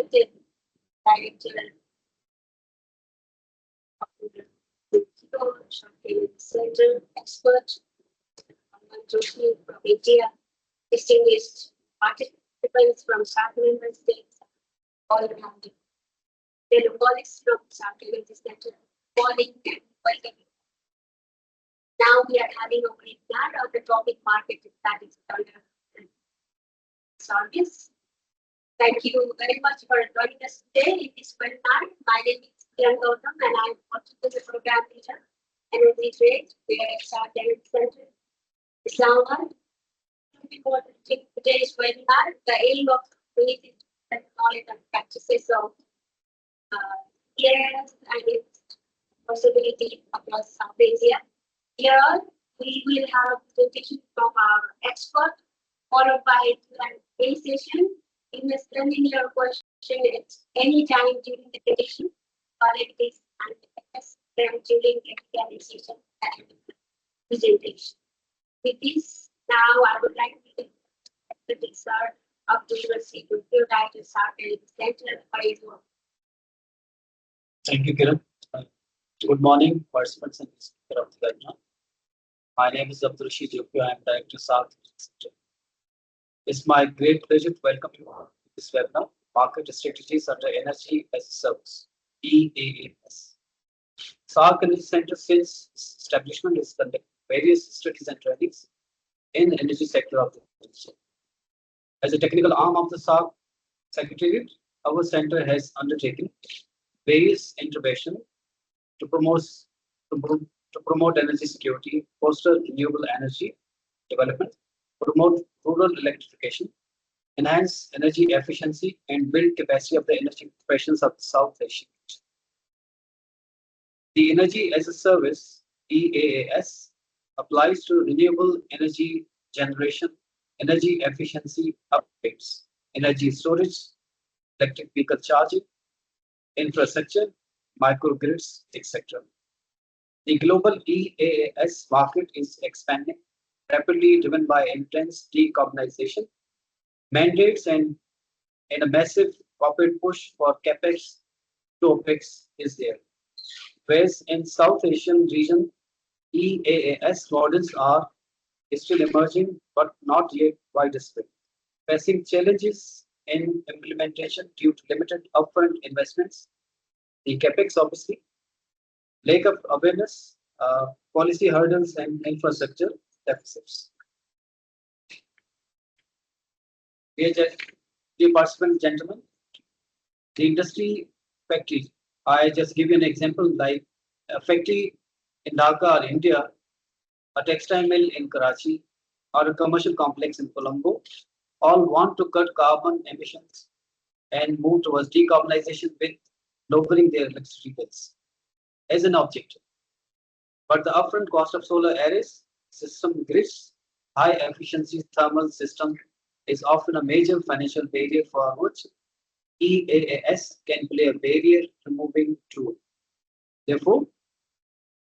respected Director of the SAARC Energy Centre expert, Joshi from India, distinguished participants from SAARC member states all around it. Their colleagues from SAARC Energy Centre, calling and welcoming. Now we are having a webinar of the topic market that is under service. Thank you very much for joining us today in this webinar. My name is Kiran Gautam and I am working as a program leader, Energy Trade, here at SAARC Energy Centre, Islamabad. Looking forward to today's webinar. The aim of creating knowledge and practices of EaaS and its possibility across South Asia. Here we will have a presentation from our expert, followed by a session. You may send in your question at any time during the presentation, or it is them during the session and presentation. With this, now I would like to introduce the SAARC of the University of Director SAARC Energy Centre for his work. Thank you, Kiran. Good morning, participants and speaker of the webinar. My name is Abdurrashid Jopio. I am Director SAARC Energy Centre. It's my great pleasure to welcome you to this webinar, Market Strategies under Energy as a Service, EaaS. SAARC Energy Centre, since its establishment, is conducting various studies and trainings in the energy sector of the industry. As a technical arm of the SAARC Secretariat, our center has undertaken various interventions to promote energy security, foster renewable energy development, promote rural electrification, enhance energy efficiency, and build capacity of the energy professions of the South Asia. The Energy as a Service, EaaS, applies to renewable energy generation, energy efficiency upgrades, energy storage, electric vehicle charging, infrastructure, microgrids, etc. The global EaaS market is expanding, rapidly driven by intense decarbonization mandates and a massive corporate push for CapEx to OpEx is there. Whereas in South Asian region, EaaS models are still emerging but not yet widespread, facing challenges in implementation due to limited upfront investments, the CapEx obviously, lack of awareness, policy hurdles, and infrastructure deficits. Dear participants, gentlemen, the industry factory, I just give you an example like a factory in Dhaka, India, a textile mill in Karachi, or a commercial complex in Colombo, all want to cut carbon emissions and move towards decarbonization with lowering their electricity bills as an objective. But the upfront cost of solar arrays, system grids, high efficiency thermal system is often a major financial barrier for which EaaS can play a barrier removing tool. Therefore,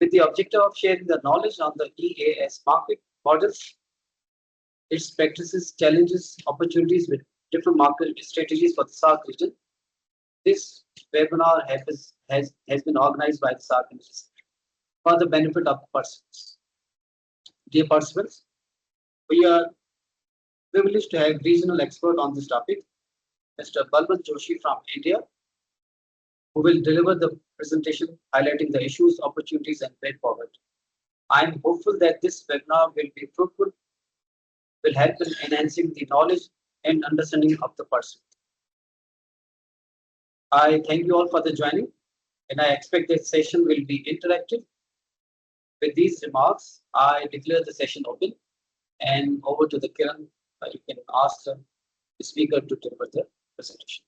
with the objective of sharing the knowledge on the EaaS market models, its practices, challenges, opportunities with different market strategies for the SAARC region, this webinar has been organized by the SAARC Energy Centre for the benefit of the participants. Dear participants, we are privileged to have regional expert on this topic, Mr. Balwant Joshi from India, who will deliver the presentation highlighting the issues, opportunities, and way forward. I am hopeful that this webinar will be fruitful, will help in enhancing the knowledge and understanding of the person. I thank you all for the joining, and I expect this session will be interactive. With these remarks, I declare the session open, and over to the Kiran. You can ask the speaker to deliver the presentation.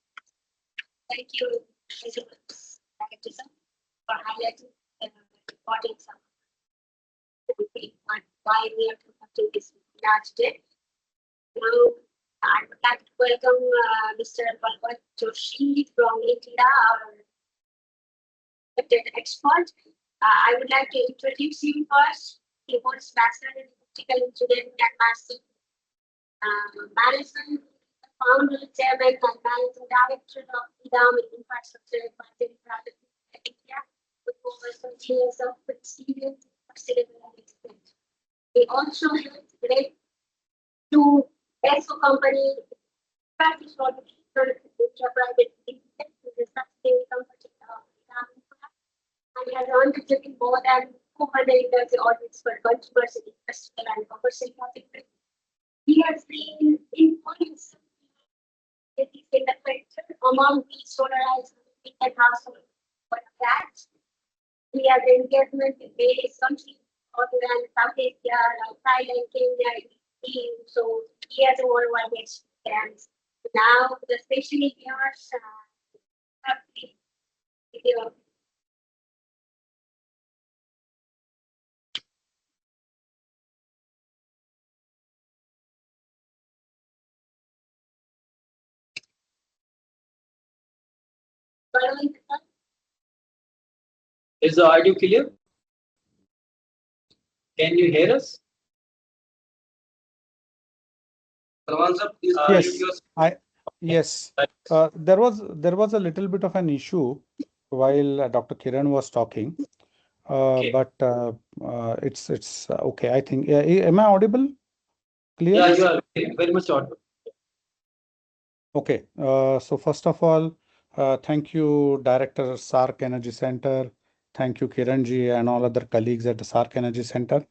Thank you, Mr. for highlighting the importance of why we are conducting this webinar today. Now, I would like to welcome Mr. Balwant Joshi from India, our expert. I would like to introduce him first. He holds Master in Electrical Engineering and Master Management founder, chairman, and managing director of EaaS Infrastructure Advisory Private Limited, India, with over 20 years of experience in sustainable management. We also help great to ESO company, practice for the private limited, which is sustainable company, and has undertaken more than 200 industry audits for controversial industrial and commercial categories. He has been influenced in the sector among the solarized and household for that. He has engagement with various countries other than South Asia, like Thailand, Kenya, EU. So he has a worldwide experience. Now, especially viewers have the video. Is the audio clear? Can you hear us? Yes, there was a little bit of an issue while Dr. Kiran was talking, but it's okay. I think. Am I audible? Clear? Yeah, you are very much audible. Okay. So first of all, thank you, Director SAARC Energy Centre. Thank you, Kiranji, and all other colleagues at the SAARC Energy Centre.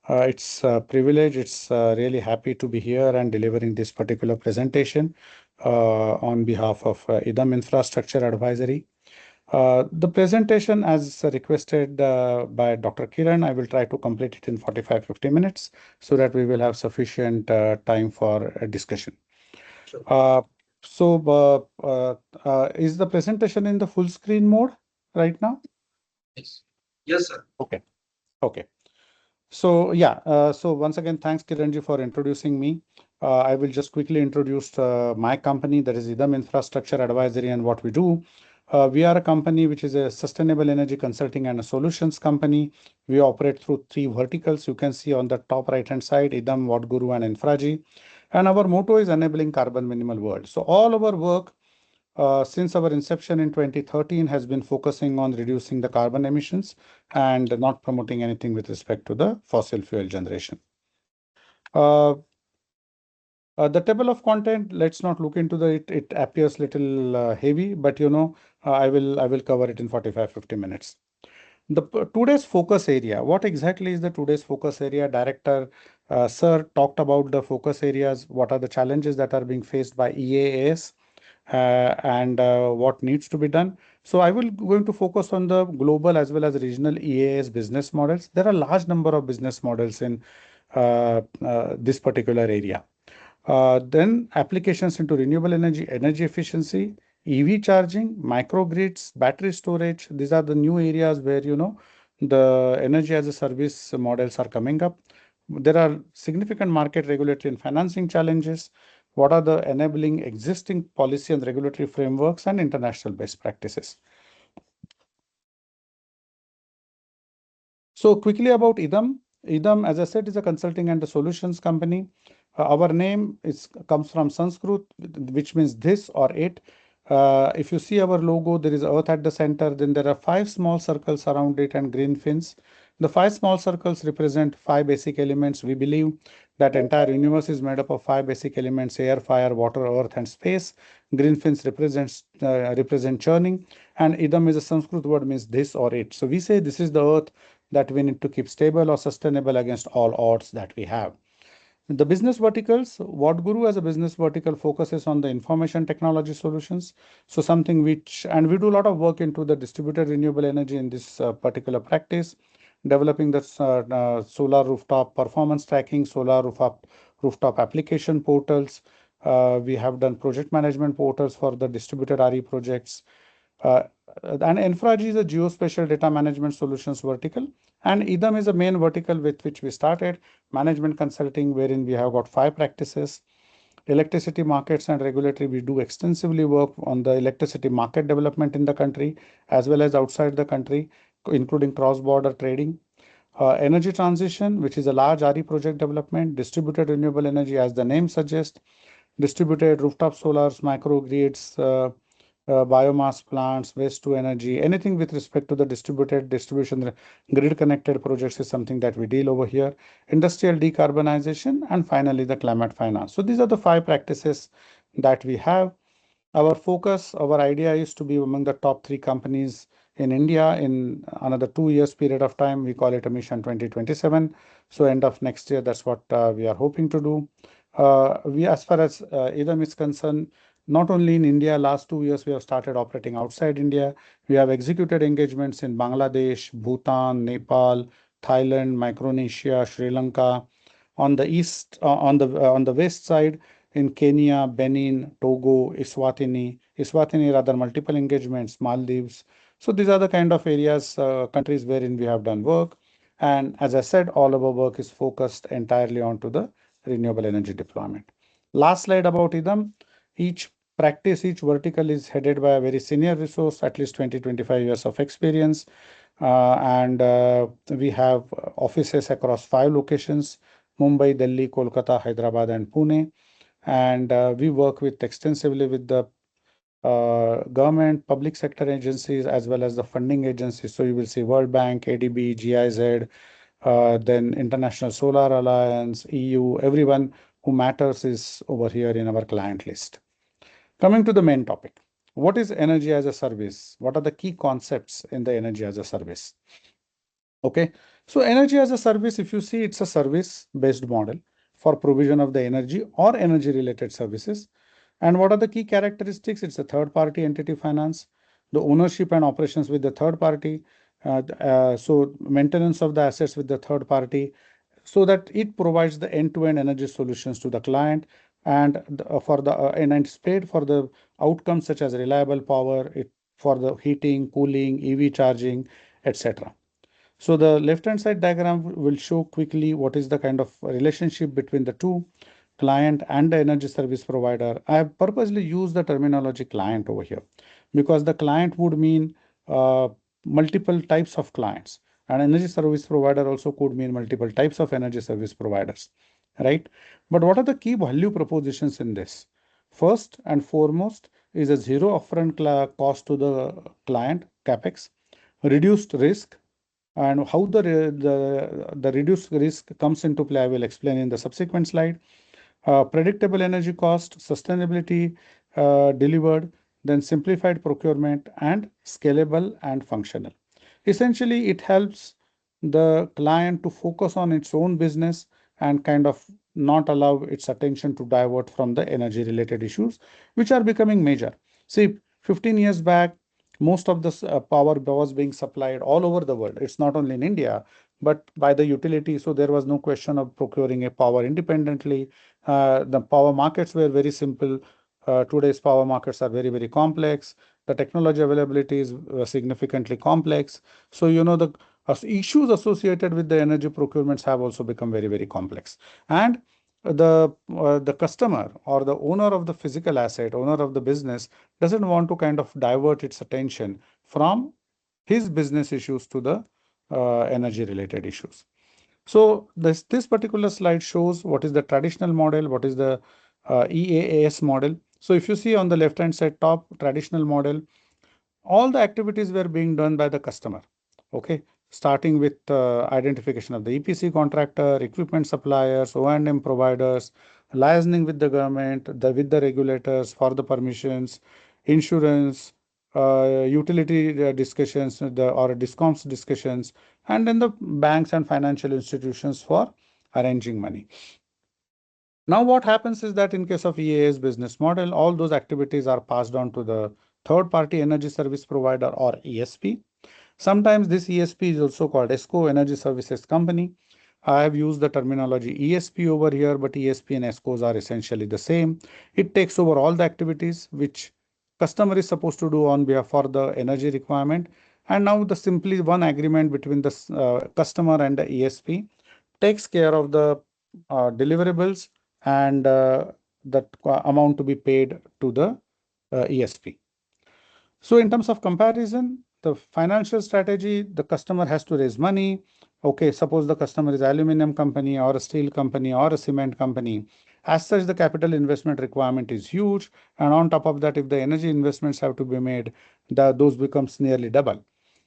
It's a privilege. It's really happy to be here and delivering this particular presentation on behalf of EaaS Infrastructure Advisory. The presentation, as requested by Dr. Kiran, I will try to complete it in 45-50 minutes so that we will have sufficient time for a discussion. Sure. Is the presentation in the full screen mode right now? Yes. Yes, sir. Okay. Okay. So yeah, so once again, thanks Kiranji for introducing me. I will just quickly introduce my company, that is EaaS Infrastructure Advisory, and what we do. We are a company which is a sustainable energy consulting and a solutions company. We operate through 3 verticals. You can see on the top right hand side, EaaS, What Guru, and Infraji. And our motto is enabling carbon minimal world. So all our work since our inception in 2013 has been focusing on reducing the carbon emissions and not promoting anything with respect to the fossil fuel generation. The table of content, let's not look into it appears little heavy, but I will cover it in 45-50 minutes. Today's focus area, what exactly is the today's focus area? Director Sir talked about the focus areas, what are the challenges that are being faced by EaaS, and what needs to be done. So I will going to focus on the global as well as regional EaaS business models. There are a large number of business models in this particular area. Then applications into renewable energy, energy efficiency, EV charging, microgrids, battery storage. These are the new areas where the energy as a service models are coming up. There are significant market regulatory and financing challenges. What are the enabling existing policy and regulatory frameworks and international best practices? So quickly about EaaS. EaaS, as I said, is a consulting and a solutions company. Our name comes from Sanskrit, which means this or it. If you see our logo, there is Earth at the center. Then there are 5 small circles around it and green fins. The 5 small circles represent 5 basic elements. We believe that entire universe is made up of 5 basic elements: air, fire, water, earth, and space. Green fins represent churning, and idam is a Sanskrit word, means this or it. So we say this is the earth that we need to keep stable or sustainable against all odds that we have. The business verticals, What Guru as a business vertical focuses on the information technology solutions. So something which, and we do a lot of work into the distributed renewable energy in this particular practice, developing the solar rooftop performance tracking, solar rooftop application portals. We have done project management portals for the distributed RE projects. And Infraji is a geospatial data management solutions vertical, and EaaS is a main vertical with which we started management consulting, wherein we have got 5 practices. Electricity markets and regulatory, we do extensively work on the electricity market development in the country as well as outside the country, including cross-border trading. Energy transition, which is a large RE project development, distributed renewable energy, as the name suggests. distributed rooftop solars, microgrids, biomass plants, waste to energy, anything with respect to the distribution, grid connected projects is something that we deal over here. Industrial decarbonization, and finally the climate finance. So these are the 5 practices that we have. Our focus, our idea is to be among the top 3 companies in India in another 2 years period of time. We call it a Mission 2027. So end of next year, that's what we are hoping to do. As far as EDAM is concerned, not only in India, last 2 years we have started operating outside India. We have executed engagements in Bangladesh, Bhutan, Nepal, Thailand, Micronesia, Sri Lanka. On the east, on the west side, in Kenya, Benin, Togo, Eswatini rather multiple engagements, Maldives. So these are the kind of areas, countries wherein we have done work. And as I said, all of our work is focused entirely onto the renewable energy deployment. Last slide about IDAM. Each practice, each vertical is headed by a very senior resource, at least 20-25 years of experience. And we have offices across 5 locations: Mumbai, Delhi, Kolkata, Hyderabad, and Pune. And we work extensively with the government, public sector agencies, as well as the funding agencies. So you will see World Bank, ADB, GIZ, then International Solar Alliance, EU, everyone who matters is over here in our client list. Coming to the main topic, what is energy as a service? What are the key concepts in the energy as a service? Okay, so energy as a service, if you see, it's a service-based model for provision of the energy or energy-related services. And what are the key characteristics? It's a third-party entity finance, the ownership and operations with the third party, so maintenance of the assets with the third party, so that it provides the end-to-end energy solutions to the client, and and it's paid for the outcomes such as reliable power, for the heating, cooling, EV charging, etc. So the left-hand side diagram will show quickly what is the kind of relationship between the two, client and the energy service provider. I have purposely used the terminology client over here because the client would mean multiple types of clients, and energy service provider also could mean multiple types of energy service providers, right? But what are the key value propositions in this? First and foremost is a zero upfront cost to the client, capex, reduced risk. And how the reduced risk comes into play, I will explain in the subsequent slide. Predictable energy cost, sustainability delivered, then simplified procurement, and scalable and functional. Essentially, it helps the client to focus on its own business and kind of not allow its attention to divert from the energy related issues, which are becoming major. See, 15 years back, most of the power was being supplied all over the world. It's not only in India, but by the utility. So there was no question of procuring a power independently. The power markets were very simple. Today's power markets are very, very complex. The technology availability is significantly complex. So, the issues associated with the energy procurements have also become very, very complex. And the customer or the owner of the physical asset, owner of the business, doesn't want to kind of divert its attention from his business issues to the energy related issues. So this particular slide shows what is the traditional model, what is the EaaS model. So if you see on the left hand side top, traditional model, all the activities were being done by the customer. Okay, starting with identification of the EPC contractor, equipment suppliers, O&M providers, liaising with the government, with the regulators for the permissions, insurance, utility discussions, or discoms discussions, and then the banks and financial institutions for arranging money. Now, what happens is that in case of EaaS business model, all those activities are passed on to the third-party energy service provider or ESP. Sometimes this ESP is also called ESCO, Energy Services Company. I have used the terminology ESP over here, but ESP and ESCOs are essentially the same. It takes over all the activities which customer is supposed to do on behalf for the energy requirement. And now the simply one agreement between the customer and the ESP takes care of the deliverables and that amount to be paid to the ESP. So in terms of comparison, the financial strategy, the customer has to raise money. Okay, suppose the customer is aluminum company or a steel company or a cement company, As such, the capital investment requirement is huge. And on top of that, if the energy investments have to be made, those becomes nearly double.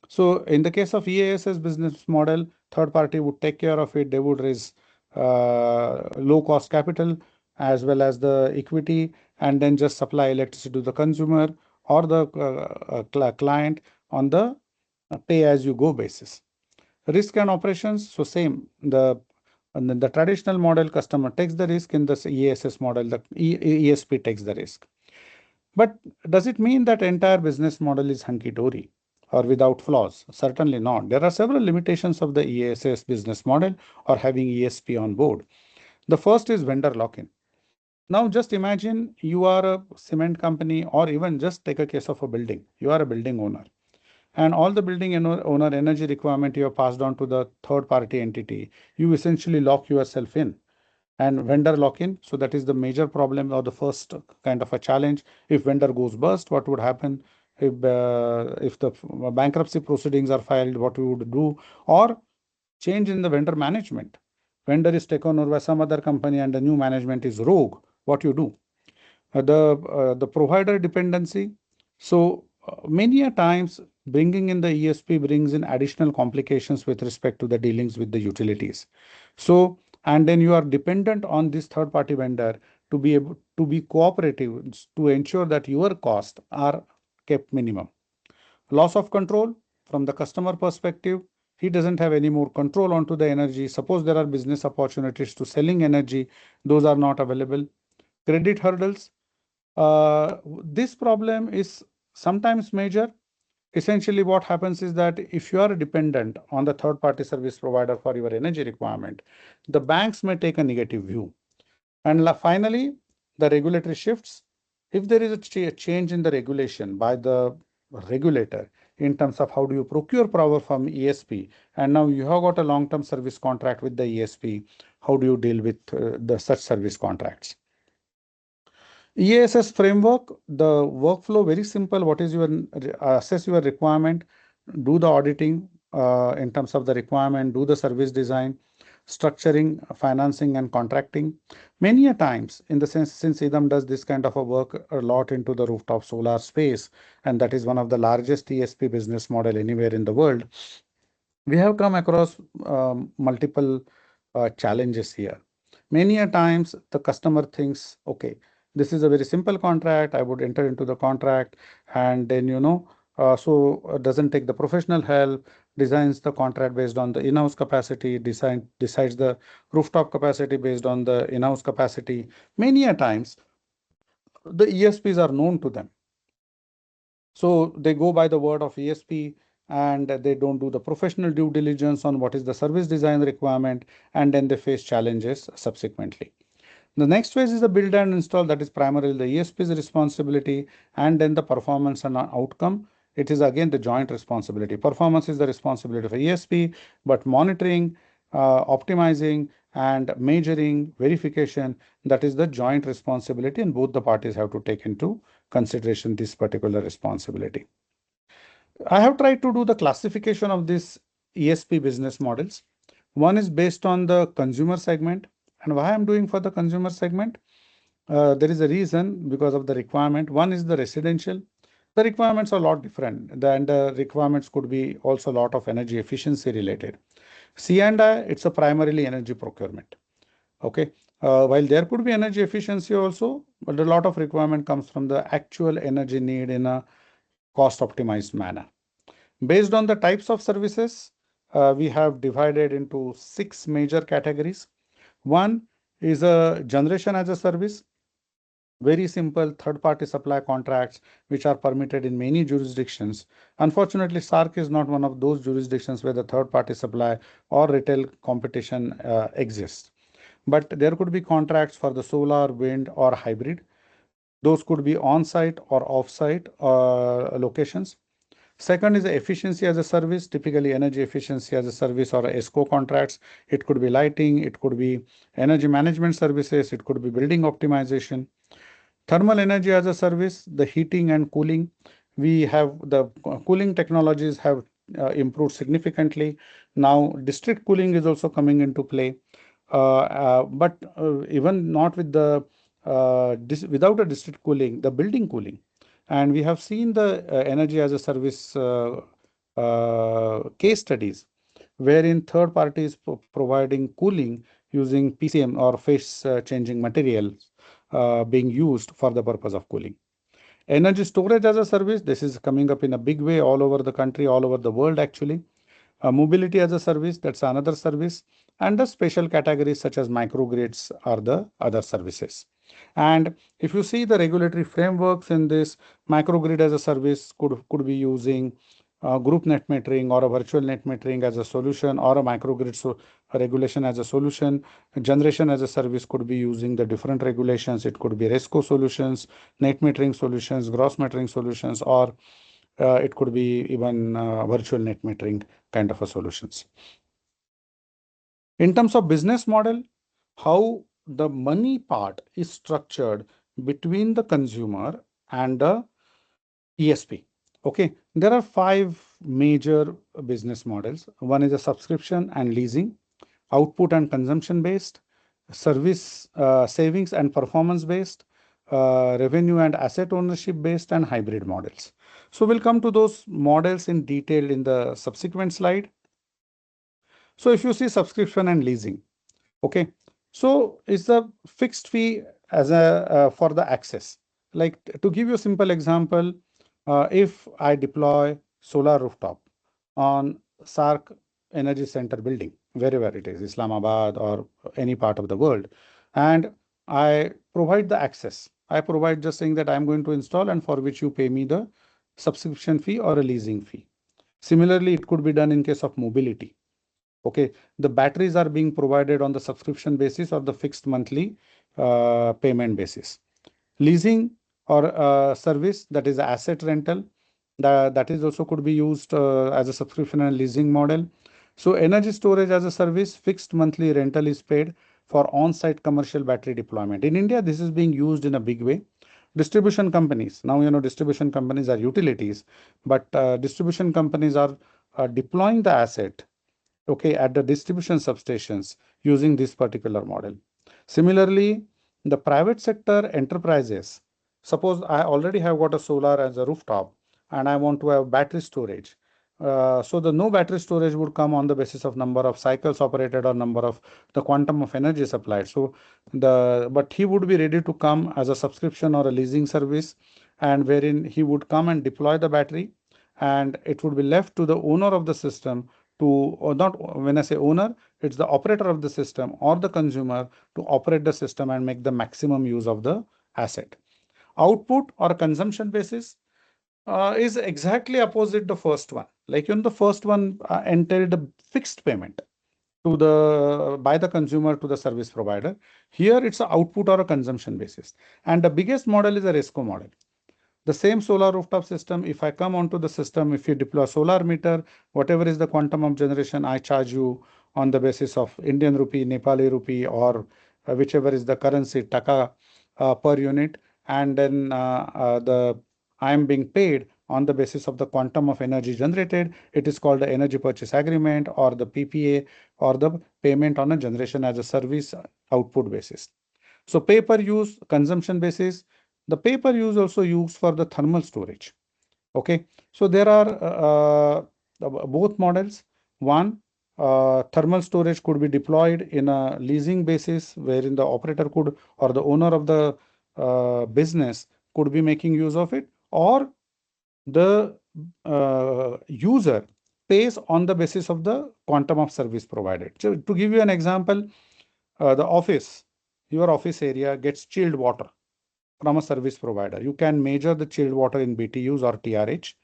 So in the case of EaaS business model, third party would take care of it. They would raise low cost capital as well as the equity, and then just supply electricity to the consumer or the client on the pay as you go basis. Risk and operations, so same. The traditional model, customer takes the risk. In the EaaS model, the ESP takes the risk. But does it mean that entire business model is hunky-dory or without flaws? Certainly not. There are several limitations of the EaaS business model or having ESP on board. The first is vendor lock-in. Now just imagine you are a cement company, or even just take a case of a building. You are a building owner, and all the building owner energy requirement you have passed on to the third party entity. You essentially lock yourself in. And vendor lock-in, so that is the major problem or the first kind of a challenge. If vendor goes bust, what would happen? If the bankruptcy proceedings are filed, what we would do? Or change in the vendor management. Vendor is taken over by some other company and the new management is rogue. What you do? The provider dependency. So many a times bringing in the ESP brings in additional complications with respect to the dealings with the utilities. So, and then you are dependent on this third party vendor to be able to be cooperative to ensure that your costs are kept minimum. Loss of control from the customer perspective. He doesn't have any more control onto the energy. Suppose there are business opportunities to selling energy, those are not available. Credit hurdles. This problem is sometimes major. Essentially, what happens is that if you are dependent on the third party service provider for your energy requirement, the banks may take a negative view. And finally, the regulatory shifts. If there is a change in the regulation by the regulator in terms of how do you procure power from ESP, and now you have got a long-term service contract with the ESP, how do you deal with the such service contracts? EaaS framework, the workflow, very simple. What is your assess your requirement, do the auditing in terms of the requirement, do the service design, structuring, financing, and contracting. Many a times, in the sense, since EDAM does this kind of a work a lot into the rooftop solar space, and that is one of the largest ESP business model anywhere in the world, we have come across multiple challenges here. Many a times the customer thinks, okay, this is a very simple contract. I would enter into the contract, and then doesn't take the professional help, designs the contract based on the in-house capacity, decides the rooftop capacity based on the in-house capacity. Many a times the ESPs are known to them. So they go by the word of ESP, and they don't do the professional due diligence on what is the service design requirement, and then they face challenges subsequently. The next phase is the build and install. That is primarily the ESP's responsibility, and then the performance and outcome. It is again the joint responsibility. Performance is the responsibility for ESP, but monitoring, optimizing, and measuring, verification, that is the joint responsibility, and both the parties have to take into consideration this particular responsibility. I have tried to do the classification of these ESP business models. One is based on the consumer segment. And why I'm doing for the consumer segment? There is a reason, because of the requirement. One is the residential. The requirements are a lot different. And the requirements could be also a lot of energy efficiency related. C&I, it's a primarily energy procurement. Okay. While there could be energy efficiency also, but a lot of requirement comes from the actual energy need in a cost optimized manner. Based on the types of services, we have divided into 6 major categories. One is a generation as a service. Very simple third-party supply contracts, which are permitted in many jurisdictions. Unfortunately, SAARC is not one of those jurisdictions where the third-party supply or retail competition exists. But there could be contracts for the solar, wind, or hybrid. Those could be on-site or off-site locations. Second is the efficiency as a service, typically energy efficiency as a service or ESCO contracts. It could be lighting, it could be energy management services, it could be building optimization. Thermal energy as a service, the heating and cooling. We have the cooling technologies have improved significantly. Now, district cooling is also coming into play. but even not with the without a district cooling, the building cooling. And we have seen the energy as a service case studies wherein third parties providing cooling using PCM or phase changing materials being used for the purpose of cooling. Energy storage as a service, this is coming up in a big way all over the country, all over the world actually. Mobility as a service, that's another service. And the special categories such as microgrids are the other services. And if you see the regulatory frameworks in this, microgrid as a service could be using group net metering or a virtual net metering as a solution, or a microgrid a regulation as a solution. Generation as a service could be using the different regulations. It could be RESCO solutions, net metering solutions, gross metering solutions, or it could be even virtual net metering kind of a solutions. In terms of business model, how the money part is structured between the consumer and the ESP. Okay, there are 5 major business models. One is a subscription and leasing, output and consumption based, service savings and performance based, revenue and asset ownership based, and hybrid models. So we'll come to those models in detail in the subsequent slide. So if you see subscription and leasing, okay, so it's the fixed fee as a for the access. Like, to give you a simple example, if I deploy solar rooftop on SAARC Energy Centre building, wherever it is, Islamabad or any part of the world, and I provide the access. I provide just saying that I'm going to install, and for which you pay me the subscription fee or a leasing fee. Similarly, it could be done in case of mobility. Okay, the batteries are being provided on the subscription basis or the fixed monthly payment basis. Leasing or service, that is asset rental, that is also could be used as a subscription and leasing model. So energy storage as a service, fixed monthly rental is paid for on-site commercial battery deployment. In India, this is being used in a big way. Distribution companies, now distribution companies are utilities, but distribution companies are deploying the asset, okay, at the distribution substations using this particular model. Similarly, the private sector enterprises, suppose I already have got a solar as a rooftop and I want to have battery storage. So the no battery storage would come on the basis of number of cycles operated or number of the quantum of energy supplied. So but he would be ready to come as a subscription or a leasing service, and wherein he would come and deploy the battery, and it would be left to the owner of the system to, or not, when I say owner, it's the operator of the system or the consumer, to operate the system and make the maximum use of the asset. Output or consumption basis is exactly opposite the first one. Like the first one entailed a fixed payment to by the consumer to the service provider. Here it's an output or a consumption basis. And the biggest model is a RESCO model. The same solar rooftop system, if I come onto the system, if you deploy solar meter, whatever is the quantum of generation, I charge you on the basis of Indian rupee, Nepali rupee, or whichever is the currency, taka per unit. And then I am being paid on the basis of the quantum of energy generated. It is called the energy purchase agreement, or the PPA, or the payment on a generation as a service output basis. So pay per use, consumption basis. The pay per use also used for the thermal storage. Okay, so there are both models. One, thermal storage could be deployed in a leasing basis, wherein the operator could, or the owner of the business could be making use of it, or the user pays on the basis of the quantum of service provided. So to give you an example, your office area gets chilled water from a service provider. You can measure the chilled water in BTUs or TRH,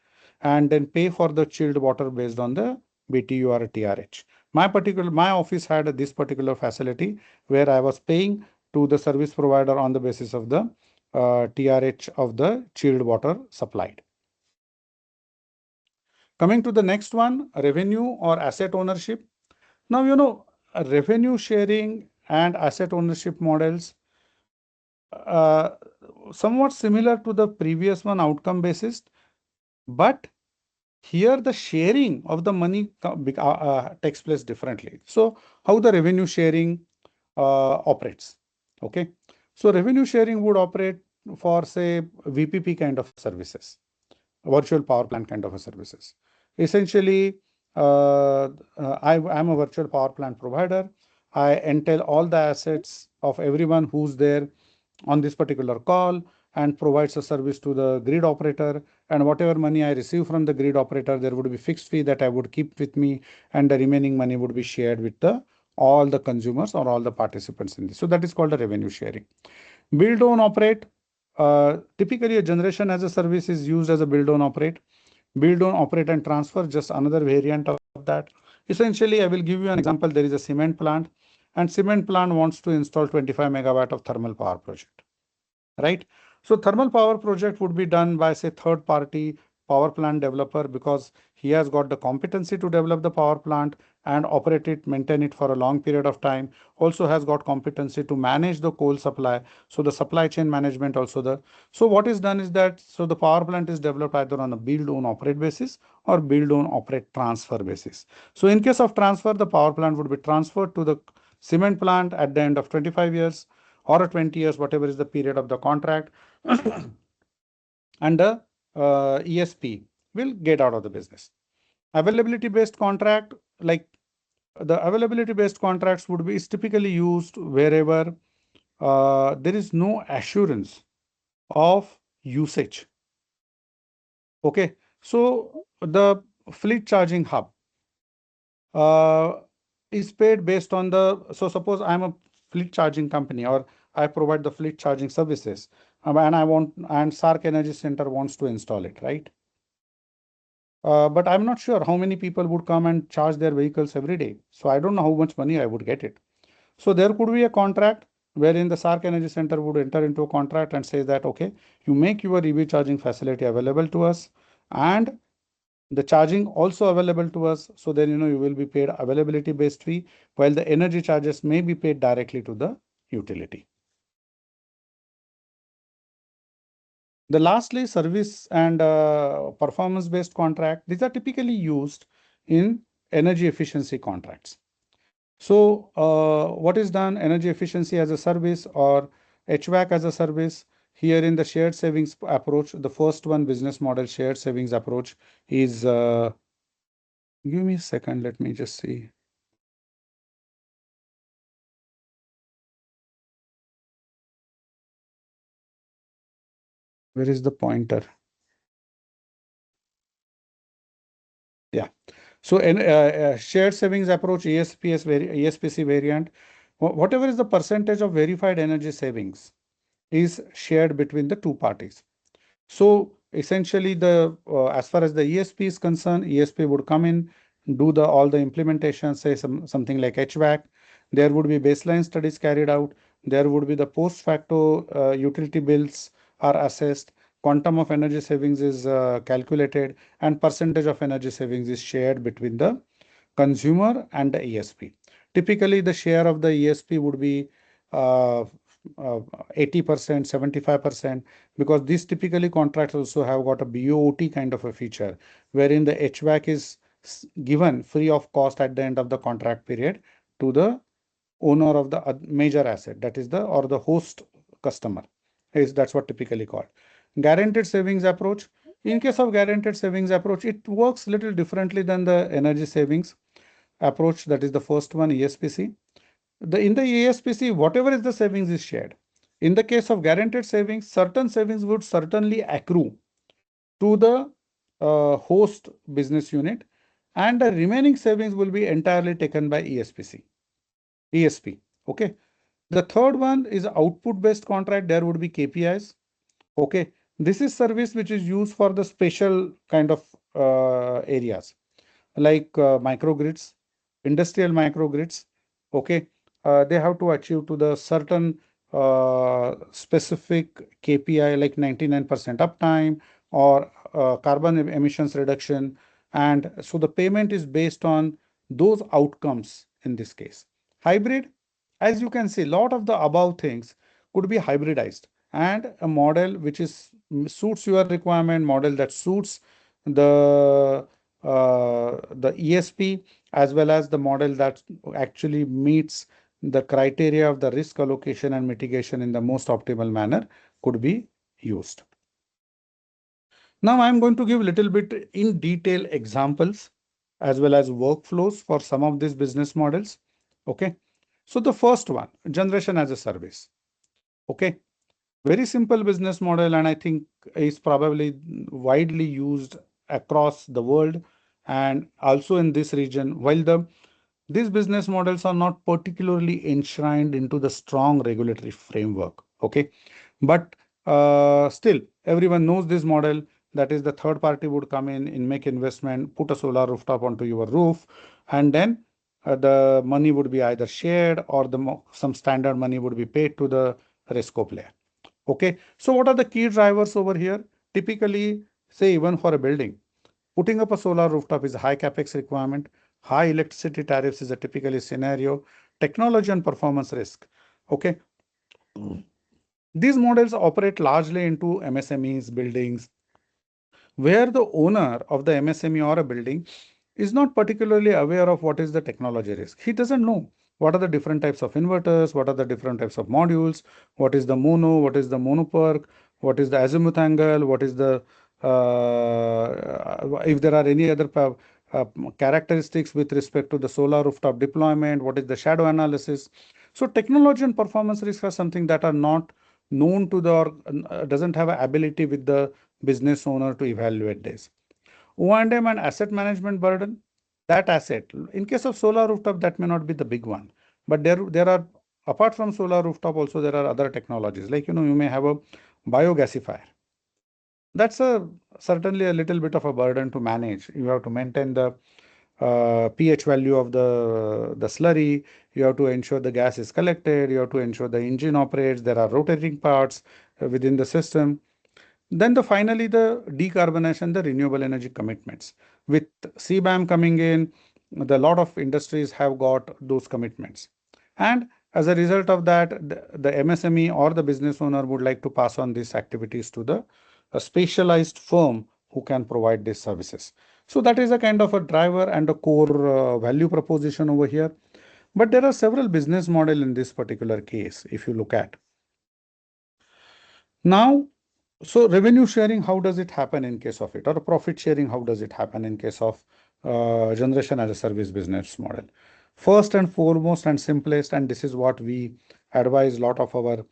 and then pay for the chilled water based on the BTU or TRH. My office had this particular facility where I was paying to the service provider on the basis of the TRH of the chilled water supplied. Coming to the next one, revenue or asset ownership. Now, revenue sharing and asset ownership models somewhat similar to the previous one, outcome basis, but here the sharing of the money takes place differently. So how the revenue sharing operates. Okay, so revenue sharing would operate for say VPP kind of services, virtual power plant kind of a services. Essentially, I'm a virtual power plant provider. I entail all the assets of everyone who's there on this particular call and provides a service to the grid operator, and whatever money I receive from the grid operator, there would be fixed fee that I would keep with me, and the remaining money would be shared with the all the consumers or all the participants in this. So that is called a revenue sharing. Build own operate. Typically a generation as a service is used as a build own operate. Build own operate and transfer, just another variant of that. Essentially, I will give you an example. There is a cement plant, and cement plant wants to install 25 megawatt of thermal power project, right? So thermal power project would be done by say third party power plant developer, because he has got the competency to develop the power plant and operate it, maintain it for a long period of time. Also has got competency to manage the coal supply. So the supply chain management also the. So what is done is that, so the power plant is developed either on a build own operate basis or build own operate transfer basis. So in case of transfer, the power plant would be transferred to the cement plant at the end of 25 years or 20 years, whatever is the period of the contract. And the ESP will get out of the business. Availability based contract, like the availability based contracts would be is typically used wherever there is no assurance of usage. Okay, so the fleet charging hub uh, is paid based on the, so suppose I'm a fleet charging company, or I provide the fleet charging services, and SAARC Energy Centre wants to install it, right? But I'm not sure how many people would come and charge their vehicles every day. So I don't know how much money I would get it. So there could be a contract wherein the SAARC Energy Centre would enter into a contract and say that, okay, you make your EV charging facility available to us, and the charging also available to us. So then, you will be paid availability based fee, while the energy charges may be paid directly to the utility. The lastly, service and performance based contract. These are typically used in energy efficiency contracts. So what is done? Energy efficiency as a service or HVAC as a service. Here in the shared savings approach, the first one, business model shared savings approach, is give me a second, let me just see. Where is the pointer? Yeah. So in shared savings approach, ESPC variant, whatever is the percentage of verified energy savings is shared between the two parties. So essentially, the as far as the ESP is concerned, ESP would come in, do all the implementation, say something like HVAC. There would be baseline studies carried out. There would be the post facto utility bills are assessed. Quantum of energy savings is calculated, and percentage of energy savings is shared between the consumer and the ESP. Typically, the share of the ESP would be 80%, 75%, because these typically contracts also have got a BOT kind of a feature, wherein the HVAC is given free of cost at the end of the contract period to the owner of the major asset, that is the host customer. That's what typically called. Guaranteed savings approach. In case of guaranteed savings approach, it works little differently than the energy savings approach. That is the first one, ESPC. In the ESPC, whatever is the savings is shared. In the case of guaranteed savings, certain savings would certainly accrue to the host business unit, and the remaining savings will be entirely taken by ESP. Okay. The third one is output based contract. There would be KPIs. Okay. This is service which is used for the special kind of areas like microgrids, industrial microgrids. Okay, they have to achieve to the certain specific KPI like 99% uptime or carbon emissions reduction, and so the payment is based on those outcomes in this case. Hybrid, as you can see, a lot of the above things could be hybridized, and a model which suits your requirement, model that suits the ESP, as well as the model that actually meets the criteria of the risk allocation and mitigation in the most optimal manner could be used. Now I'm going to give a little bit in detail examples as well as workflows for some of these business models. Okay. So the first one, generation as a service. Okay. Very simple business model, and I think is probably widely used across the world and also in this region. While these business models are not particularly enshrined into the strong regulatory framework. Okay. But still, everyone knows this model. That is, the third party would come in make investment, put a solar rooftop onto your roof, and then the money would be either shared or some standard money would be paid to the RESCO player. Okay, so what are the key drivers over here? Typically, say even for a building, putting up a solar rooftop is a high capex requirement. High electricity tariffs is a typically scenario. Technology and performance risk. Okay, these models operate largely into MSMEs, buildings, where the owner of the MSME or a building is not particularly aware of what is the technology risk. He doesn't know what are the different types of inverters, what are the different types of modules, what is the mono, what is the monoperk, what is the azimuth angle, what is the if there are any other uh, characteristics with respect to the solar rooftop deployment, what is the shadow analysis. So technology and performance risk are something that are not known to the or doesn't have an ability with the business owner to evaluate this. O&M and asset management burden, that asset, in case of solar rooftop, that may not be the big one, but there are, apart from solar rooftop, also there are other technologies, like, you may have a biogasifier. That's certainly a little bit of a burden to manage. You have to maintain the pH value of the slurry. You have to ensure the gas is collected. You have to ensure the engine operates. There are rotating parts within the system. Then finally the decarbonization, the renewable energy commitments. With CBAM coming in, the lot of industries have got those commitments. And as a result of that, the MSME or the business owner would like to pass on these activities to a specialized firm who can provide these services. So that is a kind of a driver and a core value proposition over here. But there are several business model in this particular case, if you look at. Now, so revenue sharing, how does it happen in case of it? Or profit sharing, how does it happen in case of generation as a service business model? First and foremost and simplest, and this is what we advise a lot of our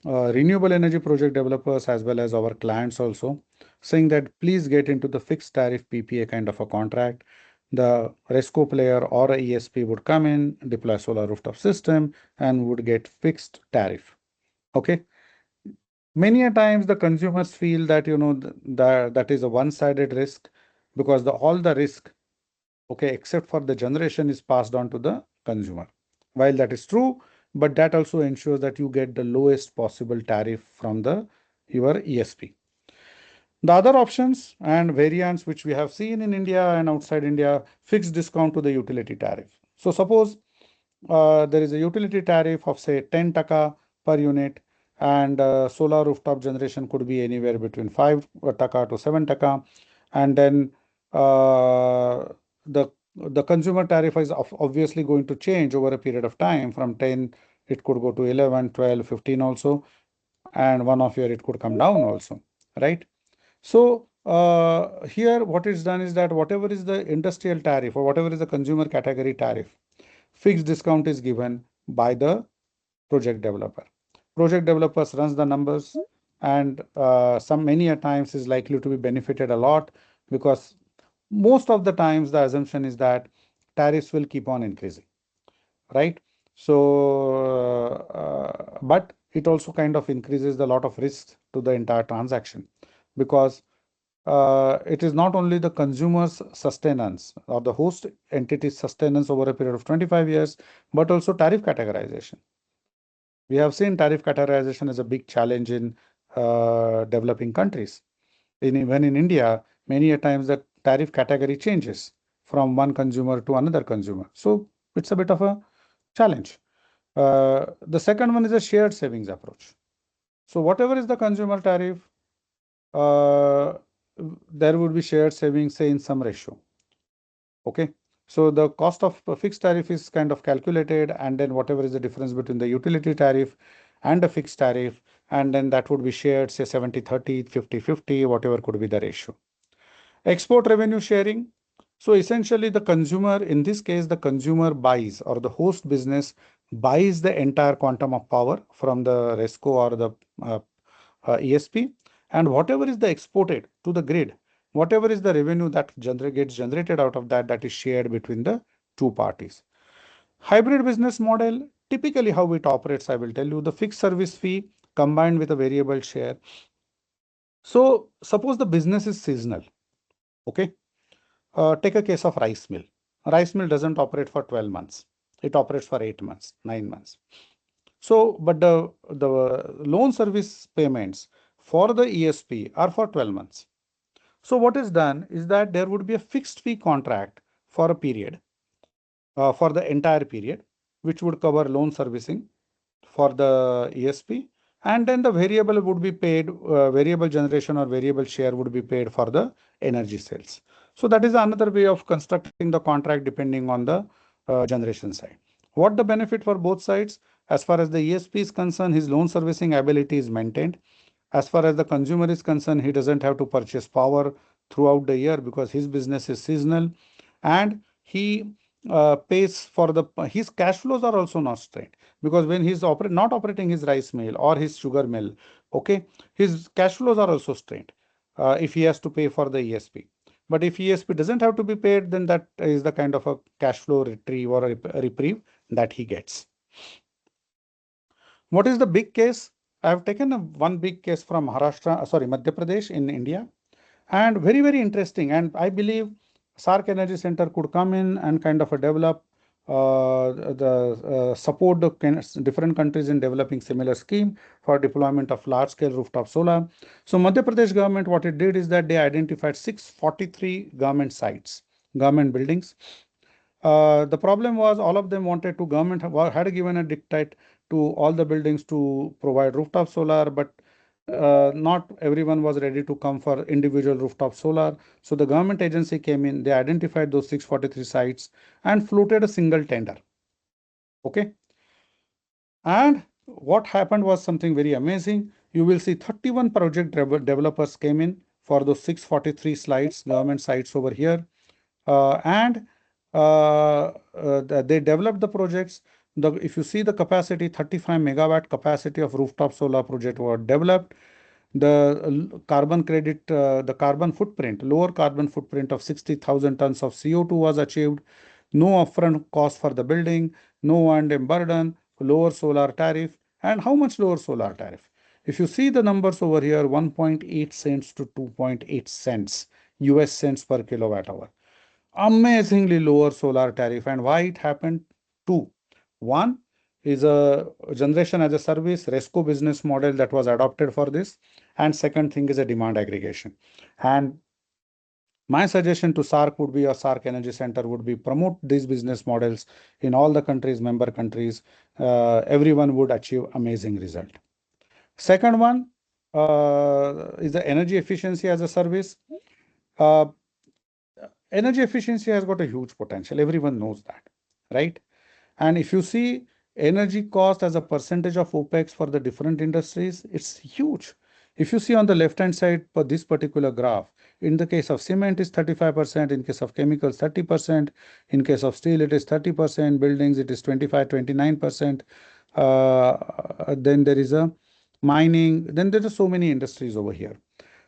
renewable energy project developers as well as our clients also, saying that please get into the fixed tariff PPA kind of a contract. The RESCO player or a ESP would come in, deploy solar rooftop system, and would get fixed tariff. Okay. Many a times the consumers feel that that is a one-sided risk, because all the risk, okay, except for the generation, is passed on to the consumer. While that is true, but that also ensures that you get the lowest possible tariff from your ESP. The other options and variants which we have seen in India and outside India, fixed discount to the utility tariff. So suppose there is a utility tariff of say 10 taka per unit, and solar rooftop generation could be anywhere between 5 taka to 7 taka, and then the consumer tariff is obviously going to change over a period of time. From 10 it could go to 11, 12, 15 also, and one of year it could come down also, right? So here what is done is that whatever is the industrial tariff or whatever is the consumer category tariff, fixed discount is given by the project developer. Project developers runs the numbers, and many a times is likely to be benefited a lot, because most of the times the assumption is that tariffs will keep on increasing, right? So, but it also kind of increases the lot of risks to the entire transaction, because it is not only the consumer's sustenance or the host entity's sustenance over a period of 25 years, but also tariff categorization. We have seen tariff categorization as a big challenge in developing countries. Even in India, many a times the tariff category changes from one consumer to another consumer. So it's a bit of a challenge. The second one is a shared savings approach. So whatever is the consumer tariff, there would be shared savings, say in some ratio. Okay. So the cost of a fixed tariff is kind of calculated, and then whatever is the difference between the utility tariff and the fixed tariff, and then that would be shared, say 70-30, 50-50, whatever could be the ratio. Export revenue sharing. So essentially the consumer, in this case, the consumer buys, or the host business buys the entire quantum of power from the RESCO or the ESP, and whatever is the exported to the grid, whatever is the revenue that gets generated out of that, that is shared between the two parties. Hybrid business model, typically how it operates, I will tell you, the fixed service fee combined with a variable share. So suppose the business is seasonal, okay? Take a case of rice mill. A rice mill doesn't operate for 12 months. It operates for 8 months, 9 months. So, but the loan service payments for the ESP are for 12 months. So what is done is that there would be a fixed fee contract for a period, for the entire period, which would cover loan servicing for the ESP, and then the variable would be paid, variable generation or variable share would be paid for the energy sales. So that is another way of constructing the contract depending on the generation side. What the benefit for both sides? As far as the ESP is concerned, his loan servicing ability is maintained. As far as the consumer is concerned, he doesn't have to purchase power throughout the year because his business is seasonal, and he pays for his cash flows are also not strained, because when he's not operating his rice mill or his sugar mill, okay, his cash flows are also strained if he has to pay for the ESP. But if ESP doesn't have to be paid, then that is the kind of a cash flow retrieve or a reprieve that he gets. What is the big case? I have taken one big case from Madhya Pradesh in India, and very, very interesting. And I believe SAARC Energy Centre could come in and kind of develop support the different countries in developing similar scheme for deployment of large scale rooftop solar. So Madhya Pradesh government, what it did is that they identified 643 government sites, government buildings. The problem was all of them wanted to, government had given a dictate to all the buildings to provide rooftop solar, but not everyone was ready to come for individual rooftop solar. So the government agency came in, they identified those 643 sites and floated a single tender. Okay. And what happened was something very amazing. You will see 31 project developers came in for those 643 sites, government sites over here. And they developed the projects. If you see the capacity, 35 megawatt capacity of rooftop solar project were developed. The carbon credit, the carbon footprint, lower carbon footprint of 60,000 tons of CO2 was achieved. No upfront cost for the building, no O&M burden, lower solar tariff. And how much lower solar tariff? If you see the numbers over here, 1.8 cents to 2.8 cents US cents per kilowatt hour. Amazingly lower solar tariff. And why it happened? Two. One is a generation as a service, RESCO business model that was adopted for this. And second thing is a demand aggregation. And my suggestion to SAARC would be, or SAARC Energy Centre would be, promote these business models in all the countries, member countries. Everyone would achieve amazing result. Second one is the energy efficiency as a service. Energy efficiency has got a huge potential. Everyone knows that, right? And if you see energy cost as a percentage of OPEX for the different industries, it's huge. If you see on the left-hand side for this particular graph, in the case of cement is 35%, in case of chemicals 30%, in case of steel it is 30%, buildings it is 25, 29%. Then there is a mining, then there are so many industries over here.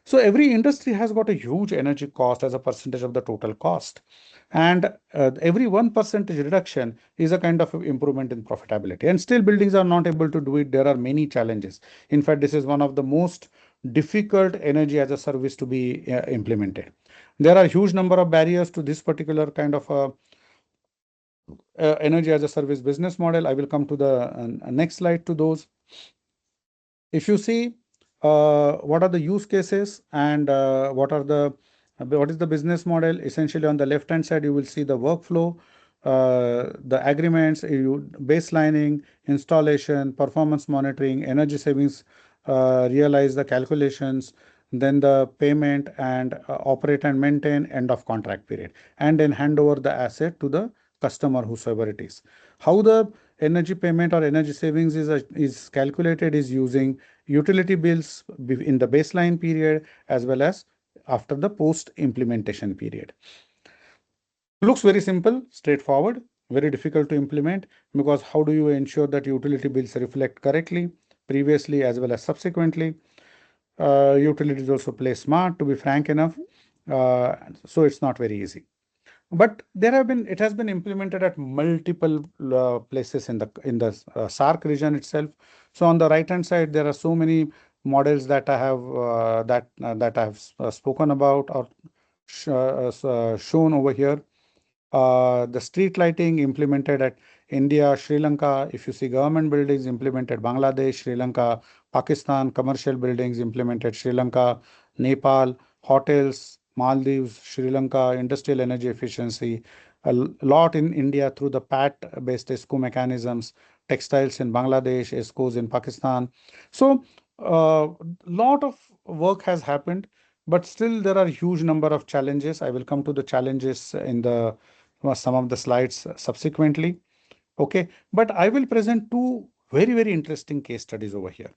So every industry has got a huge energy cost as a percentage of the total cost. And every 1% reduction is a kind of improvement in profitability. And still buildings are not able to do it. There are many challenges. In fact, this is one of the most difficult energy as a service to be implemented. There are huge number of barriers to this particular kind of energy as a service business model. I will come to the next slide to those. If you see what are the use cases and what is the business model, essentially on the left hand side you will see the workflow, the agreements, baselining, installation, performance monitoring, energy savings, realize the calculations, then the payment and operate and maintain end of contract period, and then hand over the asset to the customer, whosoever it is. How the energy payment or energy savings is calculated is using utility bills in the baseline period as well as after the post implementation period. Looks very simple, straightforward, very difficult to implement, because how do you ensure that utility bills reflect correctly previously as well as subsequently? Utilities also play smart, to be frank enough. So it's not very easy. But it has been implemented at multiple places in the SAARC region itself. So on the right hand side, there are so many models that I have that I have spoken about or shown over here. The street lighting implemented at India, Sri Lanka. If you see government buildings implemented Bangladesh, Sri Lanka, Pakistan, commercial buildings implemented Sri Lanka, Nepal, hotels, Maldives, Sri Lanka, industrial energy efficiency, a lot in India through the PAT-based ESCO mechanisms, textiles in Bangladesh, ESCOs in Pakistan. So lot of work has happened, but still there are huge number of challenges. I will come to the challenges in the some of the slides subsequently. Okay, but I will present two very interesting case studies over here,